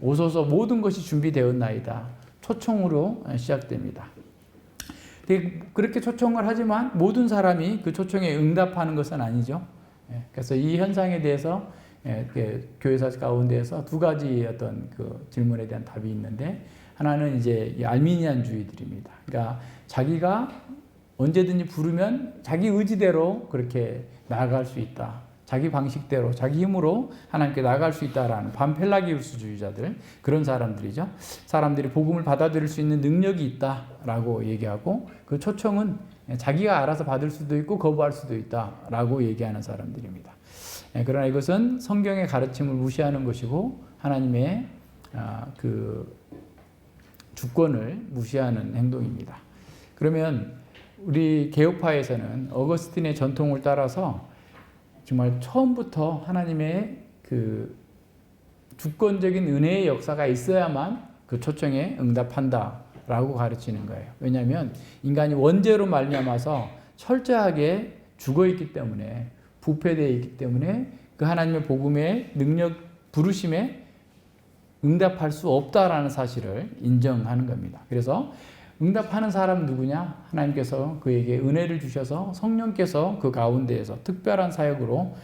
오소서 모든 것이 준비되었나이다. 초청으로 시작됩니다. 그렇게 초청을 하지만 모든 사람이 그 초청에 응답하는 것은 아니죠. 그래서 이 현상에 대해서 교회사 가운데에서 두 가지 어떤 그 질문에 대한 답이 있는데, 하나는 이제 알미니안주의들입니다. 그러니까 자기가 언제든지 부르면 자기 의지대로 그렇게 나아갈 수 있다. 자기 방식대로, 자기 힘으로 하나님께 나아갈 수 있다라는 반펠라기우스주의자들, 그런 사람들이죠. 사람들이 복음을 받아들일 수 있는 능력이 있다라고 얘기하고, 그 초청은 자기가 알아서 받을 수도 있고 거부할 수도 있다라고 얘기하는 사람들입니다. 그러나 이것은 성경의 가르침을 무시하는 것이고 하나님의 그 주권을 무시하는 행동입니다. 그러면 우리 개혁파에서는 어거스틴의 전통을 따라서 정말 처음부터 하나님의 그 주권적인 은혜의 역사가 있어야만 그 초청에 응답한다라고 가르치는 거예요. 왜냐하면 인간이 원죄로 말미암아서 철저하게 죽어있기 때문에, 부패되어 있기 때문에 그 하나님의 복음의 능력, 부르심에 응답할 수 없다라는 사실을 인정하는 겁니다. 그래서 응답하는 사람은 누구냐? 하나님께서 그에게 은혜를 주셔서 성령께서 그 가운데에서 특별한 사역으로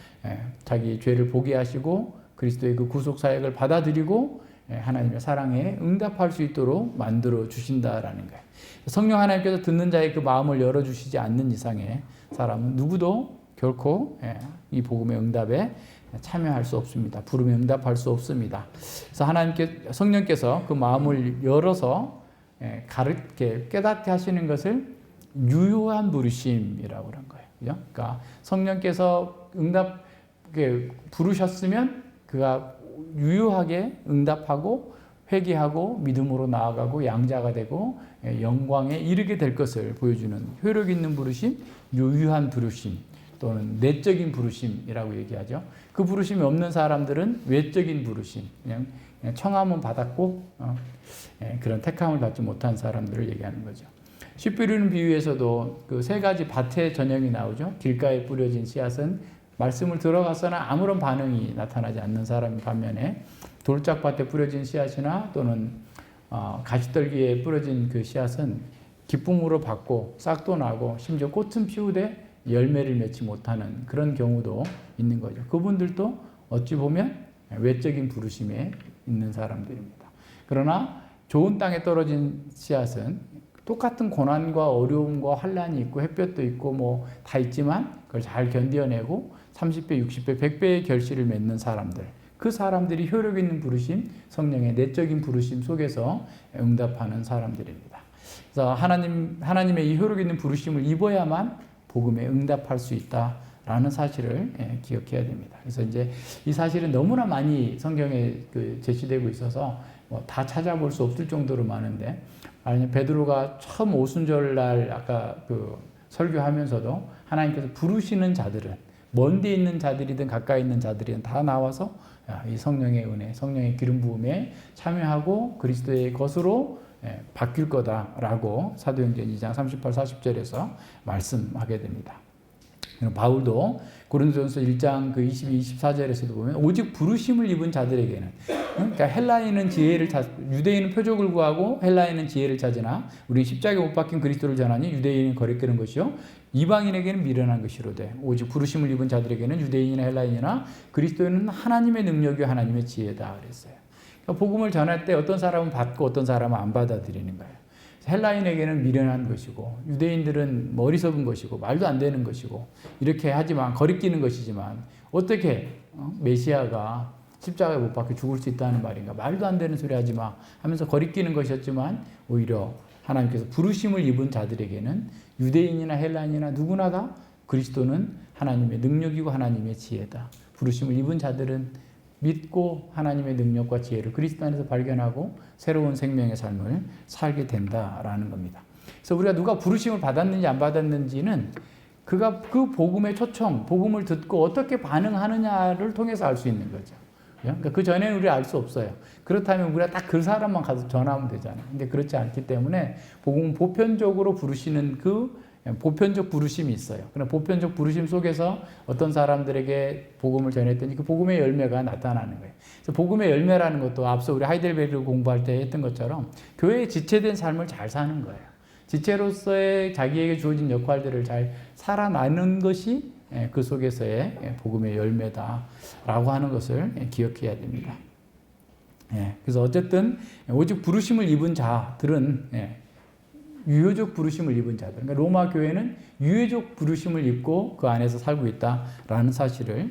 자기 죄를 보게 하시고 그리스도의 그 구속 사역을 받아들이고 하나님의 사랑에 응답할 수 있도록 만들어 주신다라는 거예요. 성령 하나님께서 듣는 자의 그 마음을 열어주시지 않는 이상의 사람은 누구도 결코 이 복음의 응답에 참여할 수 없습니다. 부름에 응답할 수 없습니다. 그래서 성령께서 그 마음을 열어서 깨닫게 하시는 것을 유효한 부르심이라고 그런 거예요. 그죠? 그러니까 성령께서 부르셨으면 그가 유효하게 응답하고 회개하고 믿음으로 나아가고 양자가 되고 영광에 이르게 될 것을 보여주는 효력 있는 부르심, 유효한 부르심 또는 내적인 부르심이라고 얘기하죠. 그 부르심이 없는 사람들은 외적인 부르심, 그냥 청함은 받았고 그런 택함을 받지 못한 사람들을 얘기하는 거죠. 씨 뿌리는 비유에서도 그 세 가지 밭의 전형이 나오죠. 길가에 뿌려진 씨앗은 말씀을 들어갔으나 아무런 반응이 나타나지 않는 사람 반면에, 돌짝밭에 뿌려진 씨앗이나 또는 가시떨기에 뿌려진 그 씨앗은 기쁨으로 받고 싹도 나고 심지어 꽃은 피우되 열매를 맺지 못하는 그런 경우도 있는 거죠. 그분들도 어찌 보면 외적인 부르심에 있는 사람들입니다. 그러나 좋은 땅에 떨어진 씨앗은 똑같은 고난과 어려움과 환난이 있고 햇볕도 있고 뭐 다 있지만 그걸 잘 견뎌내고 30배, 60배, 100배의 결실을 맺는 사람들, 그 사람들이 효력 있는 부르심, 성령의 내적인 부르심 속에서 응답하는 사람들입니다. 그래서 하나님의 이 효력 있는 부르심을 입어야만 복음에 응답할 수 있다라는 사실을 기억해야 됩니다. 그래서 이제 이 사실은 너무나 많이 성경에 제시되고 있어서 뭐 다 찾아볼 수 없을 정도로 많은데, 베드로가 처음 오순절날 아까 설교하면서도 하나님께서 부르시는 자들은, 먼데 있는 자들이든 가까이 있는 자들이든 다 나와서 이 성령의 은혜, 성령의 기름 부음에 참여하고 그리스도의 것으로 바뀔 거다라고 사도행전 2장 38, 40절에서 말씀하게 됩니다. 바울도 고린도전서 1장 그 22, 24절에서도 보면 오직 부르심을 입은 자들에게는, 그러니까 헬라인은 지혜를 유대인은 표적을 구하고 헬라인은 지혜를 찾으나 우리 십자가에 못 박힌 그리스도를 전하니 유대인은 거리끼는 것이요 이방인에게는 미련한 것이로되 오직 부르심을 입은 자들에게는 유대인이나 헬라인이나 그리스도는 하나님의 능력이요 하나님의 지혜다 그랬어요. 그러니까 복음을 전할 때 어떤 사람은 받고 어떤 사람은 안 받아들이는 거예요. 헬라인에게는 미련한 것이고 유대인들은 어리석은 것이고 말도 안 되는 것이고 이렇게 하지만 거리끼는 것이지만 어떻게 메시아가 십자가에 못 박혀 죽을 수 있다는 말인가, 말도 안 되는 소리 하지 마 하면서 거리끼는 것이었지만 오히려 하나님께서 부르심을 입은 자들에게는 유대인이나 헬라인이나 누구나 다 그리스도는 하나님의 능력이고 하나님의 지혜다. 부르심을 입은 자들은 믿고 하나님의 능력과 지혜를 그리스도 안에서 발견하고 새로운 생명의 삶을 살게 된다라는 겁니다. 그래서 우리가 누가 부르심을 받았는지 안 받았는지는 그가 그 복음의 초청, 복음을 듣고 어떻게 반응하느냐를 통해서 알 수 있는 거죠. 그러니까 그 전에는 우리가 알 수 없어요. 그렇다면 우리가 딱 그 사람만 가서 전하면 되잖아요. 근데 그렇지 않기 때문에 복음은 보편적으로 부르시는 그 보편적 부르심이 있어요. 그럼 보편적 부르심 속에서 어떤 사람들에게 복음을 전했더니 그 복음의 열매가 나타나는 거예요. 그래서 복음의 열매라는 것도 앞서 우리 하이델베르 공부할 때 했던 것처럼 교회에 지체된 삶을 잘 사는 거예요. 지체로서의 자기에게 주어진 역할들을 잘 살아나는 것이 그 속에서의 복음의 열매다라고 하는 것을 기억해야 됩니다. 그래서 어쨌든 오직 부르심을 입은 자들은 유효적 부르심을 입은 자들. 그러니까 로마 교회는 유효적 부르심을 입고 그 안에서 살고 있다라는 사실을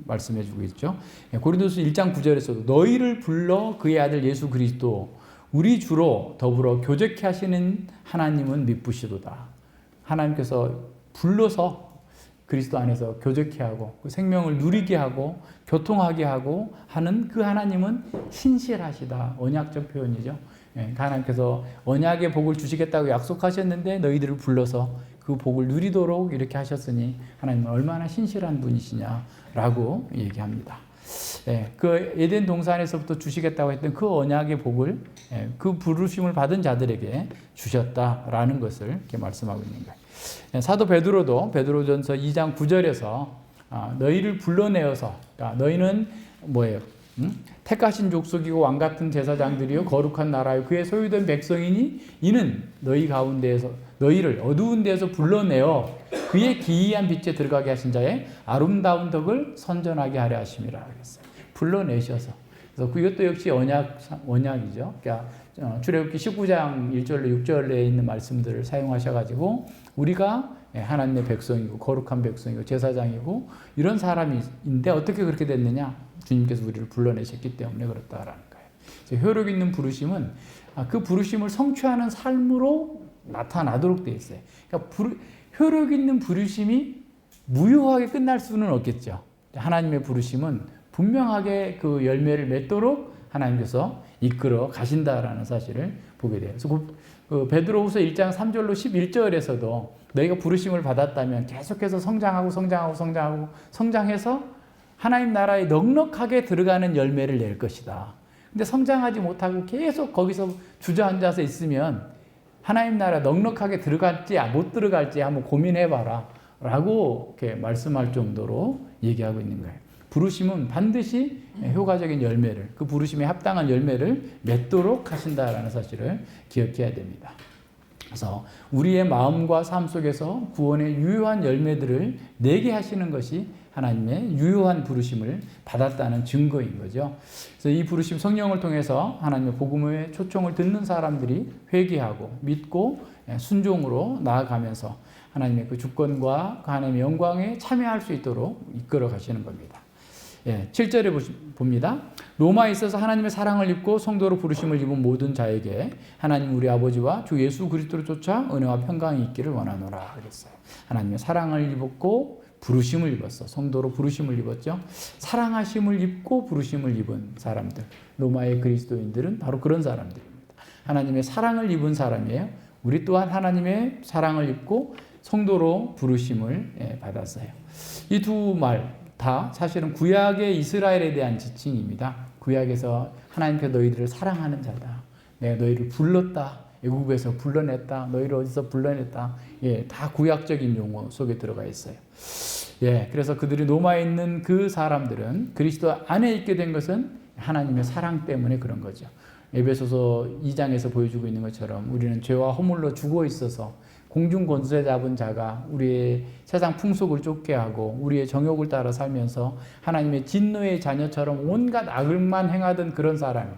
말씀해 주고 있죠. 고린도서 1장 9절에서도 너희를 불러 그의 아들 예수 그리스도 우리 주로 더불어 교제케 하시는 하나님은 미쁘시도다. 하나님께서 불러서 그리스도 안에서 교제케 하고 그 생명을 누리게 하고 교통하게 하고 하는 그 하나님은 신실하시다. 언약적 표현이죠. 하나님께서 언약의 복을 주시겠다고 약속하셨는데 너희들을 불러서 그 복을 누리도록 이렇게 하셨으니 하나님은 얼마나 신실한 분이시냐라고 얘기합니다. 그 에덴 동산에서부터 주시겠다고 했던 그 언약의 복을 그 부르심을 받은 자들에게 주셨다라는 것을 이렇게 말씀하고 있는 거예요. 사도 베드로도 베드로전서 2장 9절에서 너희를 불러내어서, 그러니까 너희는 뭐예요? 택하신 족속이고 왕같은 제사장들이요 거룩한 나라요 그의 소유된 백성이니 이는 너희 가운데에서 너희를 어두운 데에서 불러내어 그의 기이한 빛에 들어가게 하신 자의 아름다운 덕을 선전하게 하려 하심이라 그랬어요. 불러내셔서. 그래서 그것도 역시 언약이죠. 그러니까 출애굽기 19장 1절로 6절에 있는 말씀들을 사용하셔가지고 우리가 하나님의 백성이고 거룩한 백성이고 제사장이고 이런 사람인데 어떻게 그렇게 됐느냐? 주님께서 우리를 불러내셨기 때문에 그렇다라는 거예요. 효력 있는 부르심은 그 부르심을 성취하는 삶으로 나타나도록 되어 있어요. 그러니까 효력 있는 부르심이 무효하게 끝날 수는 없겠죠. 하나님의 부르심은 분명하게 그 열매를 맺도록 하나님께서 이끌어 가신다라는 사실을 보게 돼요. 그래서 그 베드로후서 1장 3절로 11절에서도 너희가 부르심을 받았다면 계속해서 성장해서 하나님 나라에 넉넉하게 들어가는 열매를 낼 것이다. 근데 성장하지 못하고 계속 거기서 주저앉아서 있으면 하나님 나라 넉넉하게 들어갈지 못 들어갈지 한번 고민해봐라 라고 이렇게 말씀할 정도로 얘기하고 있는 거예요. 부르심은 반드시 효과적인 열매를, 그 부르심에 합당한 열매를 맺도록 하신다라는 사실을 기억해야 됩니다. 그래서 우리의 마음과 삶 속에서 구원의 유효한 열매들을 내게 하시는 것이 하나님의 유효한 부르심을 받았다는 증거인 거죠. 그래서 이 부르심 성령을 통해서 하나님의 복음의 초청을 듣는 사람들이 회개하고 믿고 순종으로 나아가면서 하나님의 그 주권과 하나님의 영광에 참여할 수 있도록 이끌어 가시는 겁니다. 7절에 봅니다. 로마에 있어서 하나님의 사랑을 입고 성도로 부르심을 입은 모든 자에게 하나님 우리 아버지와 주 예수 그리스도를 쫓아 은혜와 평강이 있기를 원하노라 그랬어요. 하나님의 사랑을 입었고 부르심을 입었어. 성도로 부르심을 입었죠. 사랑하심을 입고 부르심을 입은 사람들. 로마의 그리스도인들은 바로 그런 사람들입니다. 하나님의 사랑을 입은 사람이에요. 우리 또한 하나님의 사랑을 입고 성도로 부르심을 받았어요. 이 두 말 다 사실은 구약의 이스라엘에 대한 지칭입니다. 구약에서 하나님께서 너희들을 사랑하는 자다. 내가 너희를 불렀다. 애국에서 불러냈다. 너희를 어디서 불러냈다. 다 구약적인 용어 속에 들어가 있어요. 그래서 그들이 로마에 있는 그 사람들은 그리스도 안에 있게 된 것은 하나님의 사랑 때문에 그런 거죠. 에베소서 2장에서 보여주고 있는 것처럼 우리는 죄와 허물로 죽어 있어서 공중 권세 잡은 자가 우리의 세상 풍속을 쫓게 하고 우리의 정욕을 따라 살면서 하나님의 진노의 자녀처럼 온갖 악을만 행하던 그런 사람이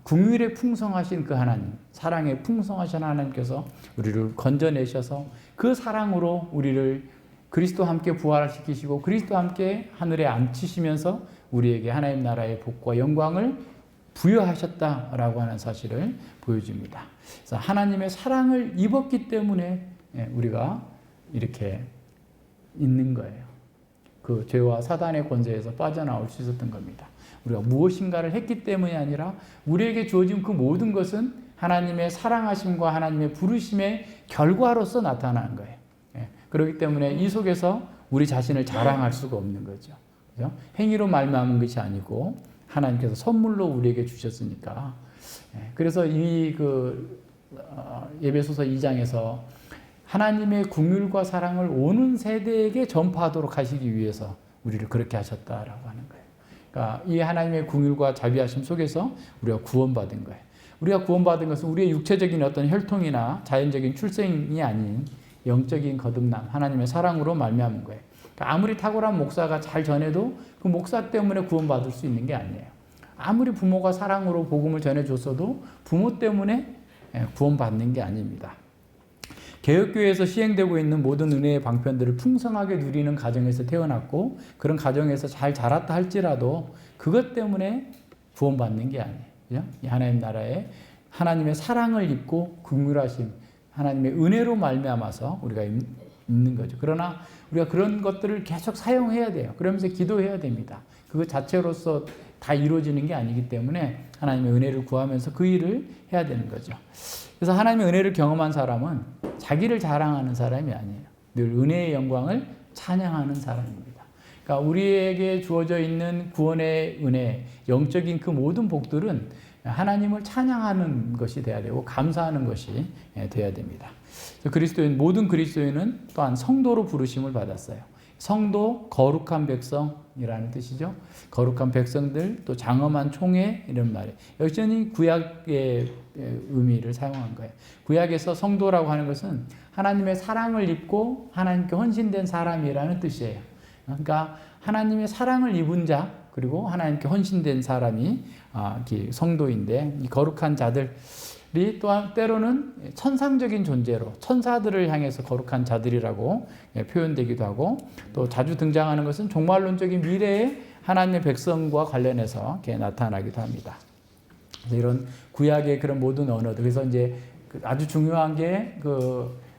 긍휼에 풍성하신 그 하나님, 사랑에 풍성하신 하나님께서 우리를 건져내셔서 그 사랑으로 우리를 그리스도와 함께 부활시키시고 그리스도와 함께 하늘에 앉히시면서 우리에게 하나님 나라의 복과 영광을 부여하셨다라고 하는 사실을 보여줍니다. 그래서 하나님의 사랑을 입었기 때문에 우리가 이렇게 있는 거예요. 그 죄와 사단의 권세에서 빠져나올 수 있었던 겁니다. 우리가 무엇인가를 했기 때문이 아니라 우리에게 주어진 그 모든 것은 하나님의 사랑하심과 하나님의 부르심의 결과로서 나타나는 거예요. 그렇기 때문에 이 속에서 우리 자신을 자랑할 수가 없는 거죠. 그죠? 행위로 말미암은 것이 아니고 하나님께서 선물로 우리에게 주셨으니까. 그래서 이 에베소서 2장에서 하나님의 긍휼과 사랑을 오는 세대에게 전파하도록 하시기 위해서 우리를 그렇게 하셨다라고 하는 거예요. 그러니까 이 하나님의 긍휼과 자비하심 속에서 우리가 구원받은 거예요. 우리가 구원받은 것은 우리의 육체적인 어떤 혈통이나 자연적인 출생이 아닌 영적인 거듭남, 하나님의 사랑으로 말미암은 거예요. 그러니까 아무리 탁월한 목사가 잘 전해도 그 목사 때문에 구원받을 수 있는 게 아니에요. 아무리 부모가 사랑으로 복음을 전해줬어도 부모 때문에 구원받는 게 아닙니다. 개혁교회에서 시행되고 있는 모든 은혜의 방편들을 풍성하게 누리는 가정에서 태어났고 그런 가정에서 잘 자랐다 할지라도 그것 때문에 구원받는 게 아니에요. 그죠? 이 하나님 나라에 하나님의 사랑을 입고 긍휼하심, 하나님의 은혜로 말미암아서 우리가 있는 거죠. 그러나 우리가 그런 것들을 계속 사용해야 돼요. 그러면서 기도해야 됩니다. 그것 자체로서 다 이루어지는 게 아니기 때문에 하나님의 은혜를 구하면서 그 일을 해야 되는 거죠. 그래서 하나님의 은혜를 경험한 사람은 자기를 자랑하는 사람이 아니에요. 늘 은혜의 영광을 찬양하는 사람입니다. 그러니까 우리에게 주어져 있는 구원의 은혜, 영적인 그 모든 복들은 하나님을 찬양하는 것이 돼야 되고 감사하는 것이 돼야 됩니다. 그리스도인, 모든 그리스도인은 또한 성도로 부르심을 받았어요. 성도, 거룩한 백성이라는 뜻이죠. 거룩한 백성들, 또 장엄한 총회 이런 말이에요. 여전히 구약의 의미를 사용한 거예요. 구약에서 성도라고 하는 것은 하나님의 사랑을 입고 하나님께 헌신된 사람이라는 뜻이에요. 그러니까 하나님의 사랑을 입은 자, 그리고 하나님께 헌신된 사람이 성도인데, 이 거룩한 자들이 또한 때로는 천상적인 존재로 천사들을 향해서 거룩한 자들이라고 표현되기도 하고, 또 자주 등장하는 것은 종말론적인 미래의 하나님의 백성과 관련해서 이렇게 나타나기도 합니다. 그래서 이런 구약의 그런 모든 언어들, 그래서 이제 아주 중요한 게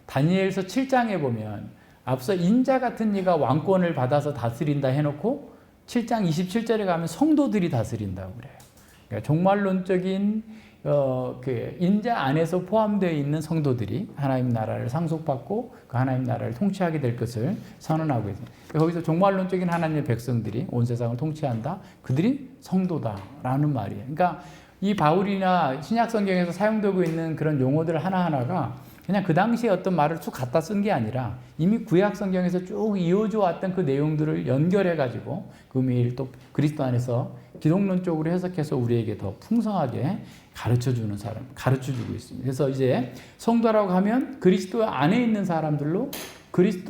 다니엘서 7장에 보면 앞서 인자 같은 이가 왕권을 받아서 다스린다 해놓고 7장 27절에 가면 성도들이 다스린다고 그래요. 그러니까 종말론적인 인자 안에서 포함되어 있는 성도들이 하나님 나라를 상속받고 그 하나님 나라를 통치하게 될 것을 선언하고 있습니다. 거기서 종말론적인 하나님의 백성들이 온 세상을 통치한다. 그들이 성도다라는 말이에요. 그러니까 이 바울이나 신약 성경에서 사용되고 있는 그런 용어들 하나하나가 그냥 그 당시에 어떤 말을 쭉 갖다 쓴 게 아니라 이미 구약 성경에서 쭉 이어져 왔던 그 내용들을 연결해가지고 그 의미를 또 그리스도 안에서 기독론적으로 해석해서 우리에게 더 풍성하게 가르쳐주는 사람, 가르쳐주고 있습니다. 그래서 이제 성도라고 하면 그리스도 안에 있는 사람들로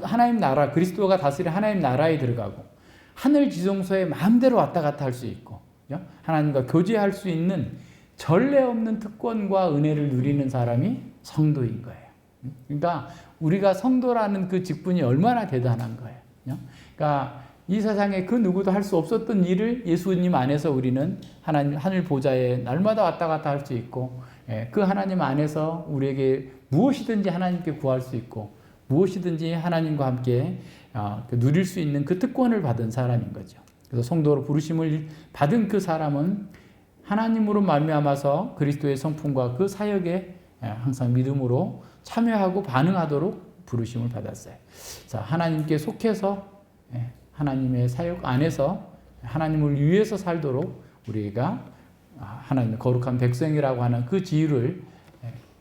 하나님 나라, 그리스도가 다스리는 하나님 나라에 들어가고 하늘 지성소에 마음대로 왔다 갔다 할 수 있고 하나님과 교제할 수 있는 전례 없는 특권과 은혜를 누리는 사람이 성도인 거예요. 그러니까 우리가 성도라는 그 직분이 얼마나 대단한 거예요. 그러니까 이 세상에 그 누구도 할 수 없었던 일을 예수님 안에서 우리는 하나님 하늘 보좌에 날마다 왔다 갔다 할 수 있고, 그 하나님 안에서 우리에게 무엇이든지 하나님께 구할 수 있고 무엇이든지 하나님과 함께 누릴 수 있는 그 특권을 받은 사람인 거죠. 그래서 성도로 부르심을 받은 그 사람은 하나님으로 말미암아서 그리스도의 성품과 그 사역에 항상 믿음으로 참여하고 반응하도록 부르심을 받았어요. 자, 하나님께 속해서 하나님의 사역 안에서 하나님을 위해서 살도록 우리가 하나님의 거룩한 백성이라고 하는 그 지위를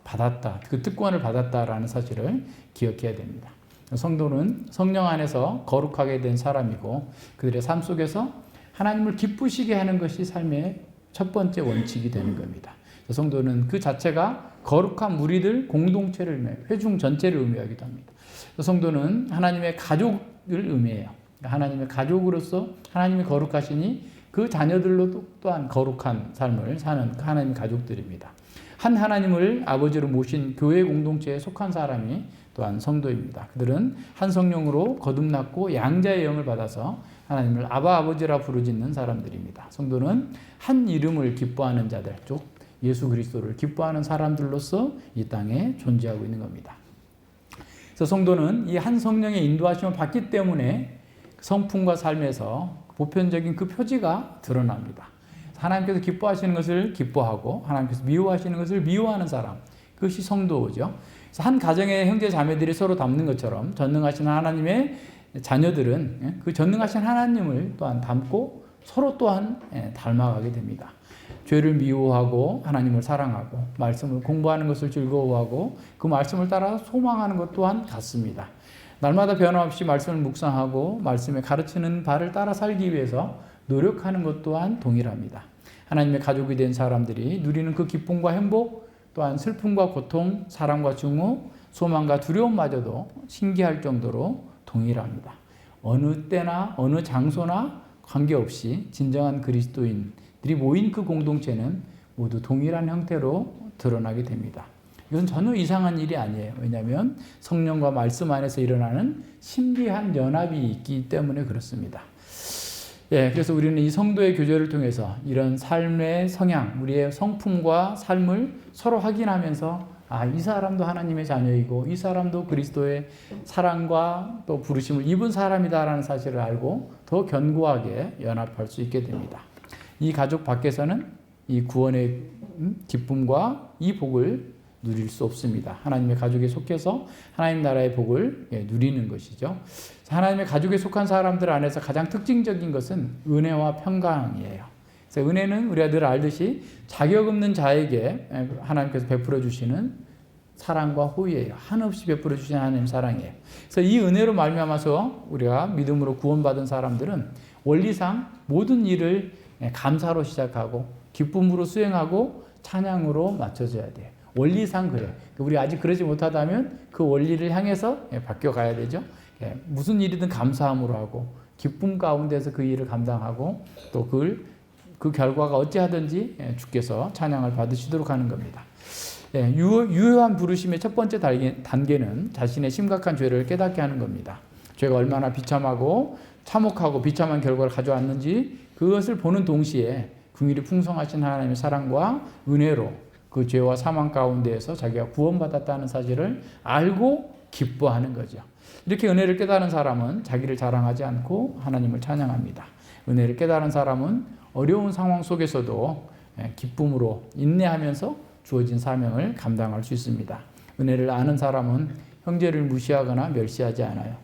받았다, 그 특권을 받았다라는 사실을 기억해야 됩니다. 성도는 성령 안에서 거룩하게 된 사람이고 그들의 삶 속에서 하나님을 기쁘시게 하는 것이 삶의 첫 번째 원칙이 되는 겁니다. 성도는 그 자체가 거룩한 무리들 공동체를 의미해요. 회중 전체를 의미하기도 합니다. 성도는 하나님의 가족을 의미해요. 하나님의 가족으로서 하나님이 거룩하시니 그 자녀들로 또한 거룩한 삶을 사는 하나님의 가족들입니다. 한 하나님을 아버지로 모신 교회 공동체에 속한 사람이 또한 성도입니다. 그들은 한 성령으로 거듭났고 양자의 영을 받아서 하나님을 아바 아버지라 부르짖는 사람들입니다. 성도는 한 이름을 기뻐하는 자들, 즉 예수 그리스도를 기뻐하는 사람들로서 이 땅에 존재하고 있는 겁니다. 그래서 성도는 이 한 성령의 인도하심을 받기 때문에 성품과 삶에서 보편적인 그 표지가 드러납니다. 하나님께서 기뻐하시는 것을 기뻐하고 하나님께서 미워하시는 것을 미워하는 사람, 그것이 성도죠. 그래서 한 가정의 형제 자매들이 서로 닮는 것처럼 전능하신 하나님의 자녀들은 그 전능하신 하나님을 또한 닮고 서로 또한 닮아가게 됩니다. 죄를 미워하고 하나님을 사랑하고 말씀을 공부하는 것을 즐거워하고 그 말씀을 따라 소망하는 것 또한 같습니다. 날마다 변함없이 말씀을 묵상하고 말씀에 가르치는 바를 따라 살기 위해서 노력하는 것 또한 동일합니다. 하나님의 가족이 된 사람들이 누리는 그 기쁨과 행복 또한 슬픔과 고통, 사랑과 증오, 소망과 두려움마저도 신기할 정도로 동일합니다. 어느 때나 어느 장소나 관계없이 진정한 그리스도인들이 모인 그 공동체는 모두 동일한 형태로 드러나게 됩니다. 이건 전혀 이상한 일이 아니에요. 왜냐하면 성령과 말씀 안에서 일어나는 신비한 연합이 있기 때문에 그렇습니다. 그래서 우리는 이 성도의 교제를 통해서 이런 삶의 성향, 우리의 성품과 삶을 서로 확인하면서 이 사람도 하나님의 자녀이고 이 사람도 그리스도의 사랑과 또 부르심을 입은 사람이다라는 사실을 알고 더 견고하게 연합할 수 있게 됩니다. 이 가족 밖에서는 이 구원의 기쁨과 이 복을 누릴 수 없습니다. 하나님의 가족에 속해서 하나님 나라의 복을 누리는 것이죠. 하나님의 가족에 속한 사람들 안에서 가장 특징적인 것은 은혜와 평강이에요. 그래서 은혜는 우리가 늘 알듯이 자격 없는 자에게 하나님께서 베풀어 주시는 사랑과 호의예요. 한없이 베풀어 주시는 하나님 사랑이에요. 그래서 이 은혜로 말미암아서 우리가 믿음으로 구원받은 사람들은 원리상 모든 일을 감사로 시작하고 기쁨으로 수행하고 찬양으로 맞춰져야 돼요. 원리상 그래. 우리 아직 그러지 못하다면 그 원리를 향해서 바뀌어가야 되죠. 무슨 일이든 감사함으로 하고 기쁨 가운데서 그 일을 감당하고 또 그 결과가 어찌하든지 주께서 찬양을 받으시도록 하는 겁니다. 유효한 부르심의 첫 번째 단계는 자신의 심각한 죄를 깨닫게 하는 겁니다. 죄가 얼마나 비참하고 참혹하고 비참한 결과를 가져왔는지 그것을 보는 동시에 긍휼이 풍성하신 하나님의 사랑과 은혜로 그 죄와 사망 가운데에서 자기가 구원받았다는 사실을 알고 기뻐하는 거죠. 이렇게 은혜를 깨달은 사람은 자기를 자랑하지 않고 하나님을 찬양합니다. 은혜를 깨달은 사람은 어려운 상황 속에서도 기쁨으로 인내하면서 주어진 사명을 감당할 수 있습니다. 은혜를 아는 사람은 형제를 무시하거나 멸시하지 않아요.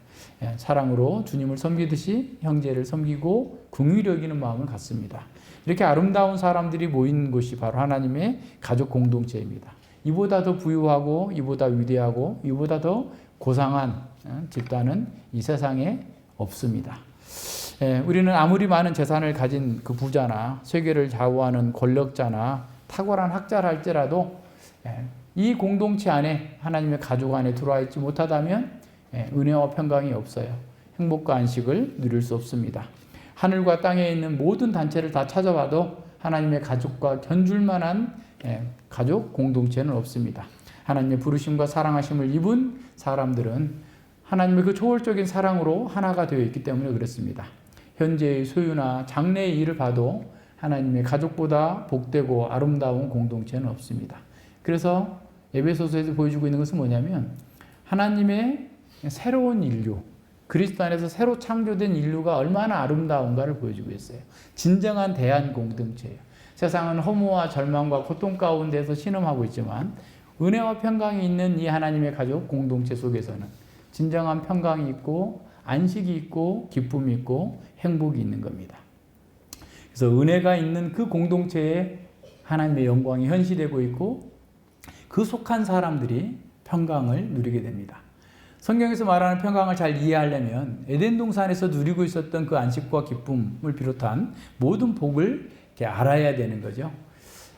사랑으로 주님을 섬기듯이 형제를 섬기고 긍휼히 여기는 마음을 갖습니다. 이렇게 아름다운 사람들이 모인 곳이 바로 하나님의 가족 공동체입니다. 이보다 더 부유하고 이보다 위대하고 이보다 더 고상한 집단은 이 세상에 없습니다. 우리는 아무리 많은 재산을 가진 그 부자나 세계를 좌우하는 권력자나 탁월한 학자라 할지라도 이 공동체 안에 하나님의 가족 안에 들어와 있지 못하다면 은혜와 평강이 없어요. 행복과 안식을 누릴 수 없습니다. 하늘과 땅에 있는 모든 단체를 다 찾아봐도 하나님의 가족과 견줄 만한 가족 공동체는 없습니다. 하나님의 부르심과 사랑하심을 입은 사람들은 하나님의 그 초월적인 사랑으로 하나가 되어 있기 때문에 그렇습니다. 현재의 소유나 장래의 일을 봐도 하나님의 가족보다 복되고 아름다운 공동체는 없습니다. 그래서 에베소서에서 보여주고 있는 것은 뭐냐면 하나님의 새로운 인류, 그리스도 안에서 새로 창조된 인류가 얼마나 아름다운가를 보여주고 있어요. 진정한 대한 공동체예요. 세상은 허무와 절망과 고통 가운데서 신음하고 있지만 은혜와 평강이 있는 이 하나님의 가족 공동체 속에서는 진정한 평강이 있고 안식이 있고 기쁨이 있고 행복이 있는 겁니다. 그래서 은혜가 있는 그 공동체에 하나님의 영광이 현시되고 있고 그 속한 사람들이 평강을 누리게 됩니다. 성경에서 말하는 평강을 잘 이해하려면 에덴 동산에서 누리고 있었던 그 안식과 기쁨을 비롯한 모든 복을 이렇게 알아야 되는 거죠.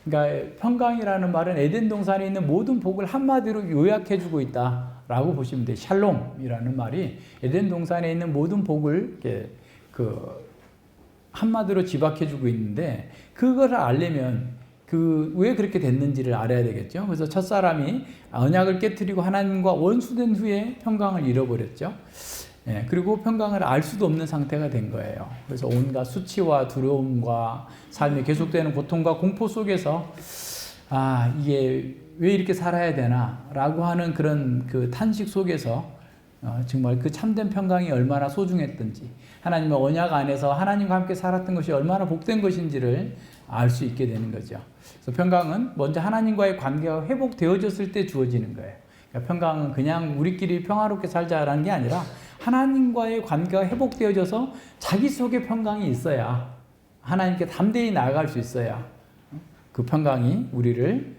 그러니까 평강이라는 말은 에덴 동산에 있는 모든 복을 한마디로 요약해주고 있다라고 보시면 돼요. 샬롬이라는 말이 에덴 동산에 있는 모든 복을 이렇게 한마디로 지박해주고 있는데, 그걸 알려면 왜 그렇게 됐는지를 알아야 되겠죠. 그래서 첫사람이 언약을 깨뜨리고 하나님과 원수된 후에 평강을 잃어버렸죠. 예, 그리고 평강을 알 수도 없는 상태가 된 거예요. 그래서 온갖 수치와 두려움과 삶에 계속되는 고통과 공포 속에서 이게 왜 이렇게 살아야 되나 라고 하는 그런 그 탄식 속에서 정말 그 참된 평강이 얼마나 소중했던지, 하나님의 언약 안에서 하나님과 함께 살았던 것이 얼마나 복된 것인지를 알 수 있게 되는 거죠. 그래서 평강은 먼저 하나님과의 관계가 회복되어졌을 때 주어지는 거예요. 그러니까 평강은 그냥 우리끼리 평화롭게 살자라는 게 아니라 하나님과의 관계가 회복되어져서 자기 속에 평강이 있어야, 하나님께 담대히 나아갈 수 있어야 그 평강이 우리를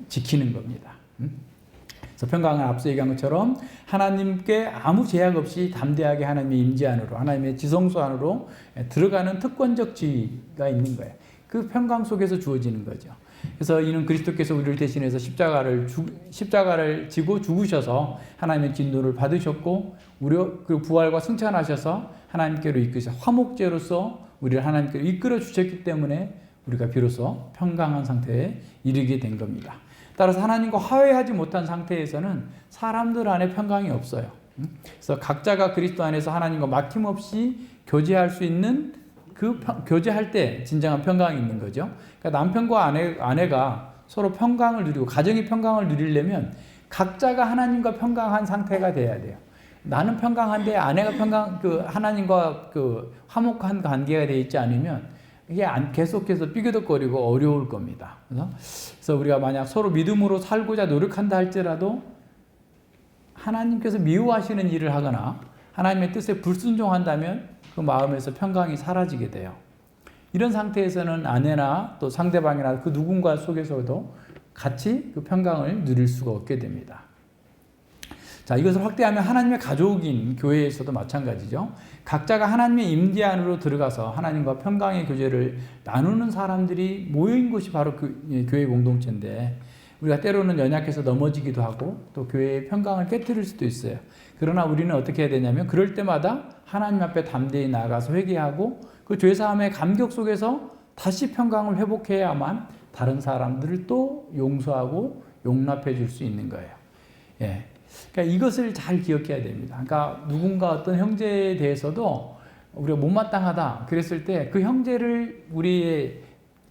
지키는 겁니다. 그래서 평강은 앞서 얘기한 것처럼 하나님께 아무 제약 없이 담대하게 하나님의 임재 안으로, 하나님의 지성소 안으로 들어가는 특권적 지위가 있는 거예요. 그 평강 속에서 주어지는 거죠. 그래서 이는 그리스도께서 우리를 대신해서 십자가를 지고 죽으셔서 하나님의 진노를 받으셨고, 그리고 부활과 승천하셔서 하나님께로 이끄셔 화목제로서 우리를 하나님께로 이끌어 주셨기 때문에 우리가 비로소 평강한 상태에 이르게 된 겁니다. 따라서 하나님과 화해하지 못한 상태에서는 사람들 안에 평강이 없어요. 그래서 각자가 그리스도 안에서 하나님과 막힘없이 교제할 수 있는 교제할 때 진정한 평강이 있는 거죠. 그러니까 남편과 아내가 서로 평강을 누리고 가정이 평강을 누리려면 각자가 하나님과 평강한 상태가 돼야 돼요. 나는 평강한데 아내가 하나님과 화목한 관계가 되어 있지 않으면 이게 계속해서 삐그덕거리고 어려울 겁니다. 그래서 우리가 만약 서로 믿음으로 살고자 노력한다 할지라도 하나님께서 미워하시는 일을 하거나 하나님의 뜻에 불순종한다면 그 마음에서 평강이 사라지게 돼요. 이런 상태에서는 아내나 또 상대방이나 그 누군가 속에서도 같이 그 평강을 누릴 수가 없게 됩니다. 자, 이것을 확대하면 하나님의 가족인 교회에서도 마찬가지죠. 각자가 하나님의 임재 안으로 들어가서 하나님과 평강의 교제를 나누는 사람들이 모인 곳이 바로 교회 공동체인데, 우리가 때로는 연약해서 넘어지기도 하고 또 교회의 평강을 깨뜨릴 수도 있어요. 그러나 우리는 어떻게 해야 되냐면 그럴 때마다 하나님 앞에 담대히 나아가서 회개하고 그 죄사함의 감격 속에서 다시 평강을 회복해야만 다른 사람들을 또 용서하고 용납해 줄 수 있는 거예요. 예. 그러니까 이것을 잘 기억해야 됩니다. 그러니까 누군가 어떤 형제에 대해서도 우리가 못마땅하다 그랬을 때 그 형제를 우리의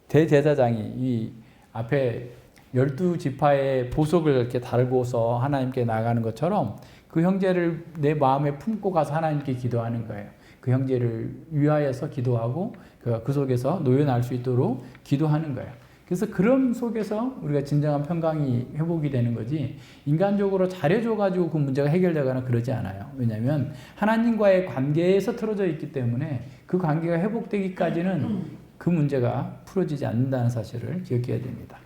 대제사장이 이 앞에 12지파의 보석을 이렇게 달고서 하나님께 나가는 것처럼 그 형제를 내 마음에 품고 가서 하나님께 기도하는 거예요. 그 형제를 위하여서 기도하고 그 속에서 노연할 수 있도록 기도하는 거예요. 그래서 그런 속에서 우리가 진정한 평강이 회복이 되는 거지, 인간적으로 잘해줘가지고 그 문제가 해결되거나 그러지 않아요. 왜냐하면 하나님과의 관계에서 틀어져 있기 때문에 그 관계가 회복되기까지는 그 문제가 풀어지지 않는다는 사실을 기억해야 됩니다.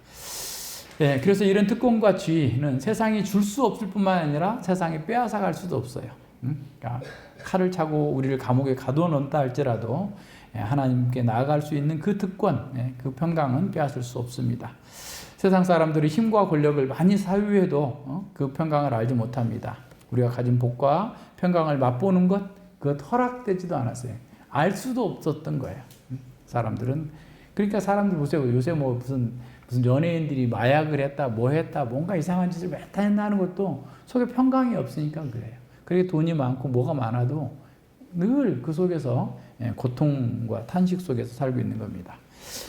예, 그래서 이런 특권과 지위는 세상이 줄 수 없을 뿐만 아니라 세상이 빼앗아갈 수도 없어요. 그러니까 칼을 차고 우리를 감옥에 가둬놓는다 할지라도 하나님께 나아갈 수 있는 그 특권, 그 평강은 빼앗을 수 없습니다. 세상 사람들이 힘과 권력을 많이 사유해도 그 평강을 알지 못합니다. 우리가 가진 복과 평강을 맛보는 것, 그것 허락되지도 않았어요. 알 수도 없었던 거예요. 사람들은. 그러니까 사람들 보세요. 요새 무슨 연예인들이 마약을 했다, 뭐 했다, 뭔가 이상한 짓을 몇 다 했나 하는 것도 속에 평강이 없으니까 그래요. 그렇게 돈이 많고 뭐가 많아도 늘 그 속에서 고통과 탄식 속에서 살고 있는 겁니다.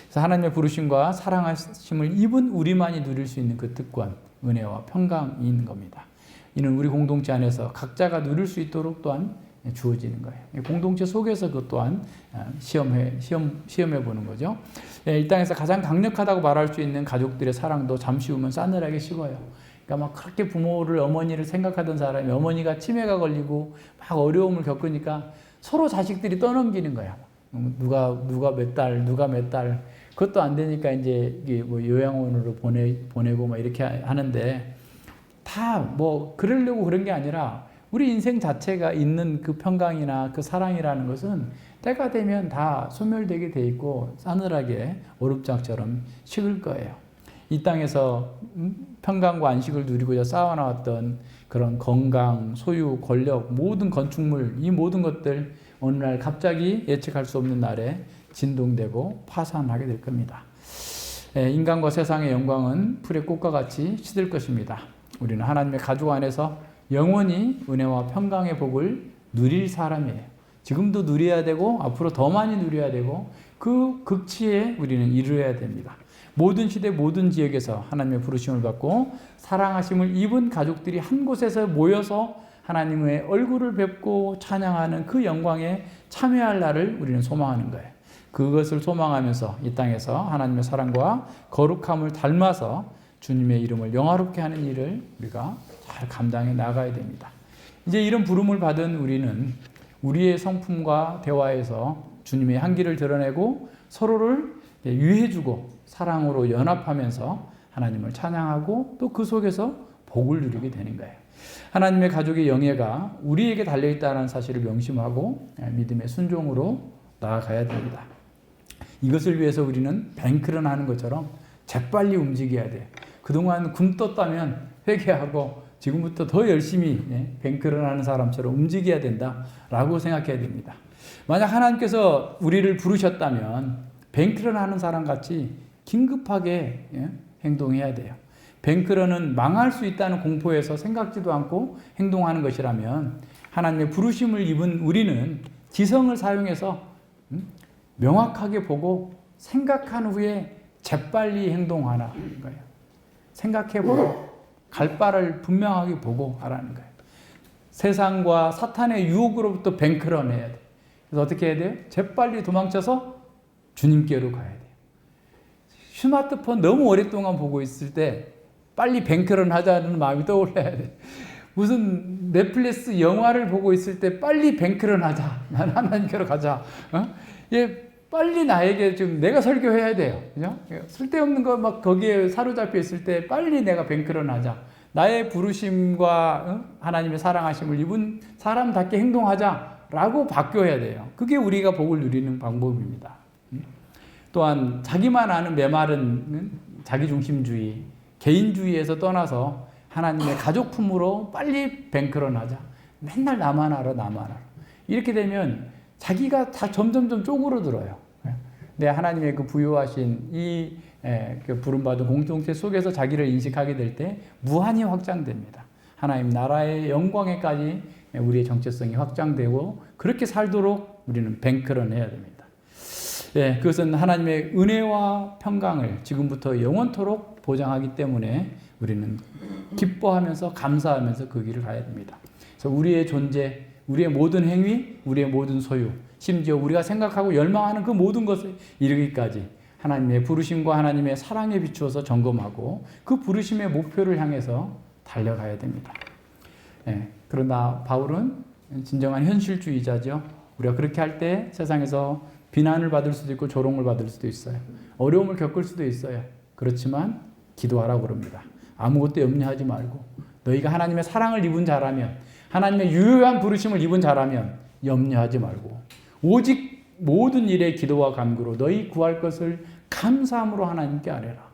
그래서 하나님의 부르심과 사랑하심을 입은 우리만이 누릴 수 있는 그 특권, 은혜와 평강이 있는 겁니다. 이는 우리 공동체 안에서 각자가 누릴 수 있도록 또한 주어지는 거예요. 공동체 속에서 그것 또한 시험해 보는 거죠. 이 땅에서 가장 강력하다고 말할 수 있는 가족들의 사랑도 잠시 후면 싸늘하게 식어요. 그러니까 막 그렇게 어머니를 생각하던 사람이 어머니가 치매가 걸리고 막 어려움을 겪으니까 서로 자식들이 떠넘기는 거야. 누가 몇 달, 그것도 안 되니까 이제 요양원으로 보내고 막 이렇게 하는데 다 그러려고 그런 게 아니라 우리 인생 자체가 있는 그 평강이나 그 사랑이라는 것은 때가 되면 다 소멸되게 돼 있고 싸늘하게 오름장처럼 식을 거예요. 이 땅에서 평강과 안식을 누리고자 쌓아나왔던 그런 건강, 소유, 권력, 모든 건축물, 이 모든 것들 어느 날 갑자기 예측할 수 없는 날에 진동되고 파산하게 될 겁니다. 인간과 세상의 영광은 풀의 꽃과 같이 시들 것입니다. 우리는 하나님의 가족 안에서 영원히 은혜와 평강의 복을 누릴 사람이에요. 지금도 누려야 되고 앞으로 더 많이 누려야 되고 그 극치에 우리는 이르러야 됩니다. 모든 시대 모든 지역에서 하나님의 부르심을 받고 사랑하심을 입은 가족들이 한 곳에서 모여서 하나님의 얼굴을 뵙고 찬양하는 그 영광에 참여할 날을 우리는 소망하는 거예요. 그것을 소망하면서 이 땅에서 하나님의 사랑과 거룩함을 닮아서 주님의 이름을 영화롭게 하는 일을 우리가 잘 감당해 나가야 됩니다. 이제 이런 부름을 받은 우리는 우리의 성품과 대화에서 주님의 향기를 드러내고 서로를 유해주고 사랑으로 연합하면서 하나님을 찬양하고 또 그 속에서 복을 누리게 되는 거예요. 하나님의 가족의 영예가 우리에게 달려있다는 사실을 명심하고 믿음의 순종으로 나아가야 됩니다. 이것을 위해서 우리는 뱅크런 하는 것처럼 재빨리 움직여야 돼요. 그동안 굶떴다면 회개하고 지금부터 더 열심히 뱅크런 하는 사람처럼 움직여야 된다라고 생각해야 됩니다. 만약 하나님께서 우리를 부르셨다면 뱅크런 하는 사람같이 긴급하게 행동해야 돼요. 뱅크런은 망할 수 있다는 공포에서 생각지도 않고 행동하는 것이라면 하나님의 부르심을 입은 우리는 지성을 사용해서 명확하게 보고 생각한 후에 재빨리 행동하는 거예요. 생각해보고 갈 바를 분명하게 보고 하라는 거예요. 세상과 사탄의 유혹으로부터 뱅크런 해야 돼요. 그래서 어떻게 해야 돼요? 재빨리 도망쳐서 주님께로 가야 돼요. 스마트폰 너무 오랫동안 보고 있을 때 빨리 뱅크런 하자는 마음이 떠올라야 돼요. 무슨 넷플릭스 영화를 보고 있을 때 빨리 뱅크런 하자. 난 하나님께로 가자. 빨리 나에게 좀 내가 설교해야 돼요. 그죠? 쓸데없는 거 막 거기에 사로잡혀 있을 때 빨리 내가 뱅크런 하자. 나의 부르심과 하나님의 사랑하심을 입은 사람답게 행동하자라고 바뀌어야 돼요. 그게 우리가 복을 누리는 방법입니다. 또한 자기만 아는 메마른 자기중심주의, 개인주의에서 떠나서 하나님의 가족품으로 빨리 뱅크런 하자. 맨날 나만 알아, 나만 알아. 이렇게 되면 자기가 다 점점점 쪼그러들어요. 근데 하나님의 그 부여하신 이 부름받은 공동체 속에서 자기를 인식하게 될 때 무한히 확장됩니다. 하나님 나라의 영광에까지 우리의 정체성이 확장되고 그렇게 살도록 우리는 뱅크런 해야 됩니다. 그것은 하나님의 은혜와 평강을 지금부터 영원토록 보장하기 때문에 우리는 기뻐하면서 감사하면서 그 길을 가야 됩니다. 그래서 우리의 존재, 우리의 모든 행위, 우리의 모든 소유, 심지어 우리가 생각하고 열망하는 그 모든 것을 이루기까지 하나님의 부르심과 하나님의 사랑에 비추어서 점검하고 그 부르심의 목표를 향해서 달려가야 됩니다. 그러나 바울은 진정한 현실주의자죠. 우리가 그렇게 할 때 세상에서 비난을 받을 수도 있고 조롱을 받을 수도 있어요. 어려움을 겪을 수도 있어요. 그렇지만 기도하라고 그럽니다. 아무것도 염려하지 말고 너희가 하나님의 사랑을 입은 자라면 하나님의 유효한 부르심을 입은 자라면 염려하지 말고 오직 모든 일에 기도와 간구로 너희 구할 것을 감사함으로 하나님께 아뢰라.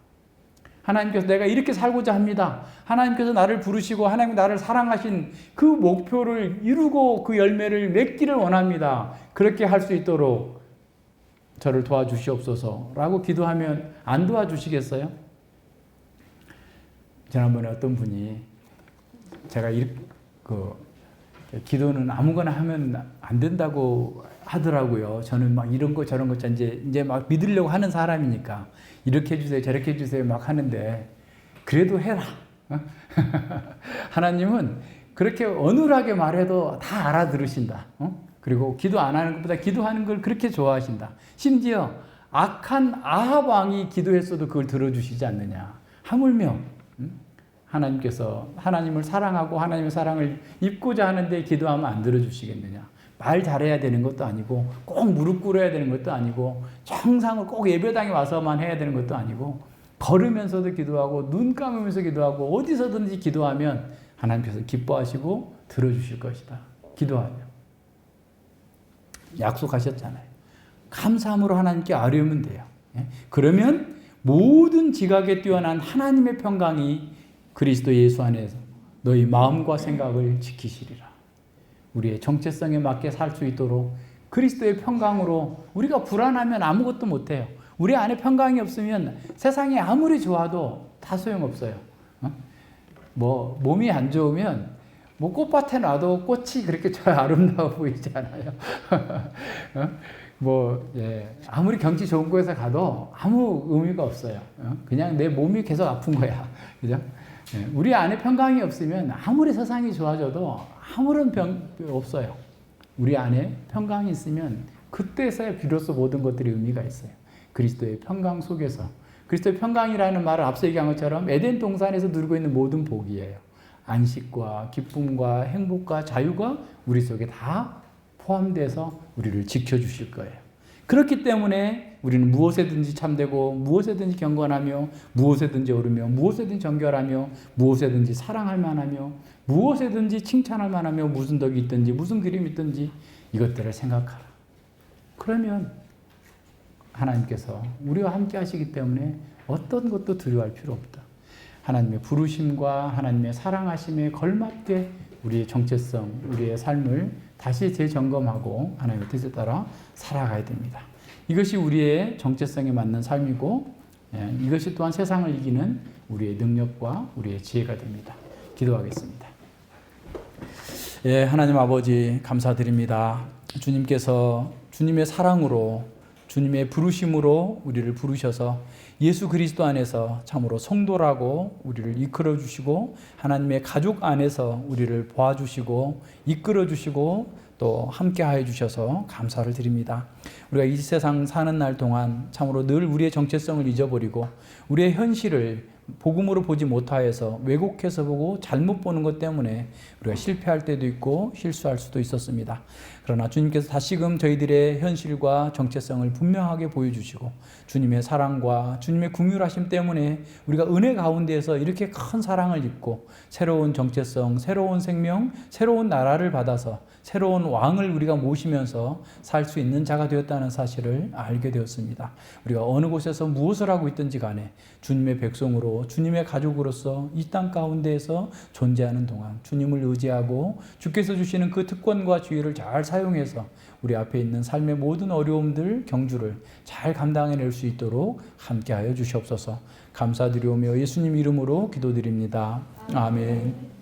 하나님께서 내가 이렇게 살고자 합니다. 하나님께서 나를 부르시고 하나님 나를 사랑하신 그 목표를 이루고 그 열매를 맺기를 원합니다. 그렇게 할 수 있도록 저를 도와주시옵소서 라고 기도하면 안 도와주시겠어요? 지난번에 어떤 분이 제가 기도는 아무거나 하면 안 된다고 하더라고요. 저는 막 이런 거 저런 거 이제 막 믿으려고 하는 사람이니까 이렇게 해주세요 저렇게 해주세요 막 하는데 그래도 해라. 하나님은 그렇게 어눌하게 말해도 다 알아들으신다. 그리고 기도 안 하는 것보다 기도하는 걸 그렇게 좋아하신다. 심지어 악한 아합 왕이 기도했어도 그걸 들어주시지 않느냐. 하물며 하나님께서 하나님을 사랑하고 하나님의 사랑을 입고자 하는데 기도하면 안 들어주시겠느냐. 말 잘해야 되는 것도 아니고 꼭 무릎 꿇어야 되는 것도 아니고 정상을 꼭 예배당에 와서만 해야 되는 것도 아니고 걸으면서도 기도하고 눈 감으면서 기도하고 어디서든지 기도하면 하나님께서 기뻐하시고 들어주실 것이다. 기도하죠. 약속하셨잖아요. 감사함으로 하나님께 아뢰면 돼요. 그러면 모든 지각에 뛰어난 하나님의 평강이 그리스도 예수 안에서 너희 마음과 생각을 지키시리라. 우리의 정체성에 맞게 살 수 있도록 그리스도의 평강으로 우리가 불안하면 아무것도 못해요. 우리 안에 평강이 없으면 세상이 아무리 좋아도 다 소용없어요. 뭐 몸이 안 좋으면 뭐 꽃밭에 놔도 꽃이 그렇게 아름다워 보이지 않아요. 아무리 경치 좋은 곳에서 가도 아무 의미가 없어요. 그냥 내 몸이 계속 아픈 거야. 그죠? 우리 안에 평강이 없으면 아무리 세상이 좋아져도 아무런 병 없어요. 우리 안에 평강이 있으면 그때서야 비로소 모든 것들이 의미가 있어요. 그리스도의 평강 속에서. 그리스도의 평강이라는 말은 앞서 얘기한 것처럼 에덴 동산에서 누리고 있는 모든 복이에요. 안식과 기쁨과 행복과 자유가 우리 속에 다 포함돼서 우리를 지켜주실 거예요. 그렇기 때문에 우리는 무엇에든지 참되고 무엇에든지 경건하며 무엇에든지 오르며 무엇에든지 정결하며 무엇에든지 사랑할 만하며 무엇에든지 칭찬할 만하며 무슨 덕이 있든지 무슨 그림이 있든지 이것들을 생각하라. 그러면 하나님께서 우리와 함께 하시기 때문에 어떤 것도 두려워할 필요 없다. 하나님의 부르심과 하나님의 사랑하심에 걸맞게 우리의 정체성, 우리의 삶을 다시 재점검하고 하나님의 뜻에 따라 살아가야 됩니다. 이것이 우리의 정체성에 맞는 삶이고 이것이 또한 세상을 이기는 우리의 능력과 우리의 지혜가 됩니다. 기도하겠습니다. 하나님 아버지 감사드립니다. 주님께서 주님의 사랑으로 주님의 부르심으로 우리를 부르셔서 예수 그리스도 안에서 참으로 성도라고 우리를 이끌어 주시고 하나님의 가족 안에서 우리를 도와주시고 이끌어 주시고 또 함께하여 주셔서 감사를 드립니다. 우리가 이 세상 사는 날 동안 참으로 늘 우리의 정체성을 잊어버리고 우리의 현실을 복음으로 보지 못하여서 왜곡해서 보고 잘못 보는 것 때문에 우리가 실패할 때도 있고 실수할 수도 있었습니다. 그러나 주님께서 다시금 저희들의 현실과 정체성을 분명하게 보여주시고 주님의 사랑과 주님의 긍휼하심 때문에 우리가 은혜 가운데에서 이렇게 큰 사랑을 입고 새로운 정체성, 새로운 생명, 새로운 나라를 받아서 새로운 왕을 우리가 모시면서 살 수 있는 자가 되었다는 사실을 알게 되었습니다. 우리가 어느 곳에서 무엇을 하고 있든지 간에 주님의 백성으로 주님의 가족으로서 이 땅 가운데에서 존재하는 동안 주님을 의지하고 주께서 주시는 그 특권과 지혜를 잘 사용해서 우리 앞에 있는 삶의 모든 어려움들, 경주를 잘 감당해낼 수 있도록 함께하여 주시옵소서. 감사드리오며 예수님 이름으로 기도드립니다. 아멘.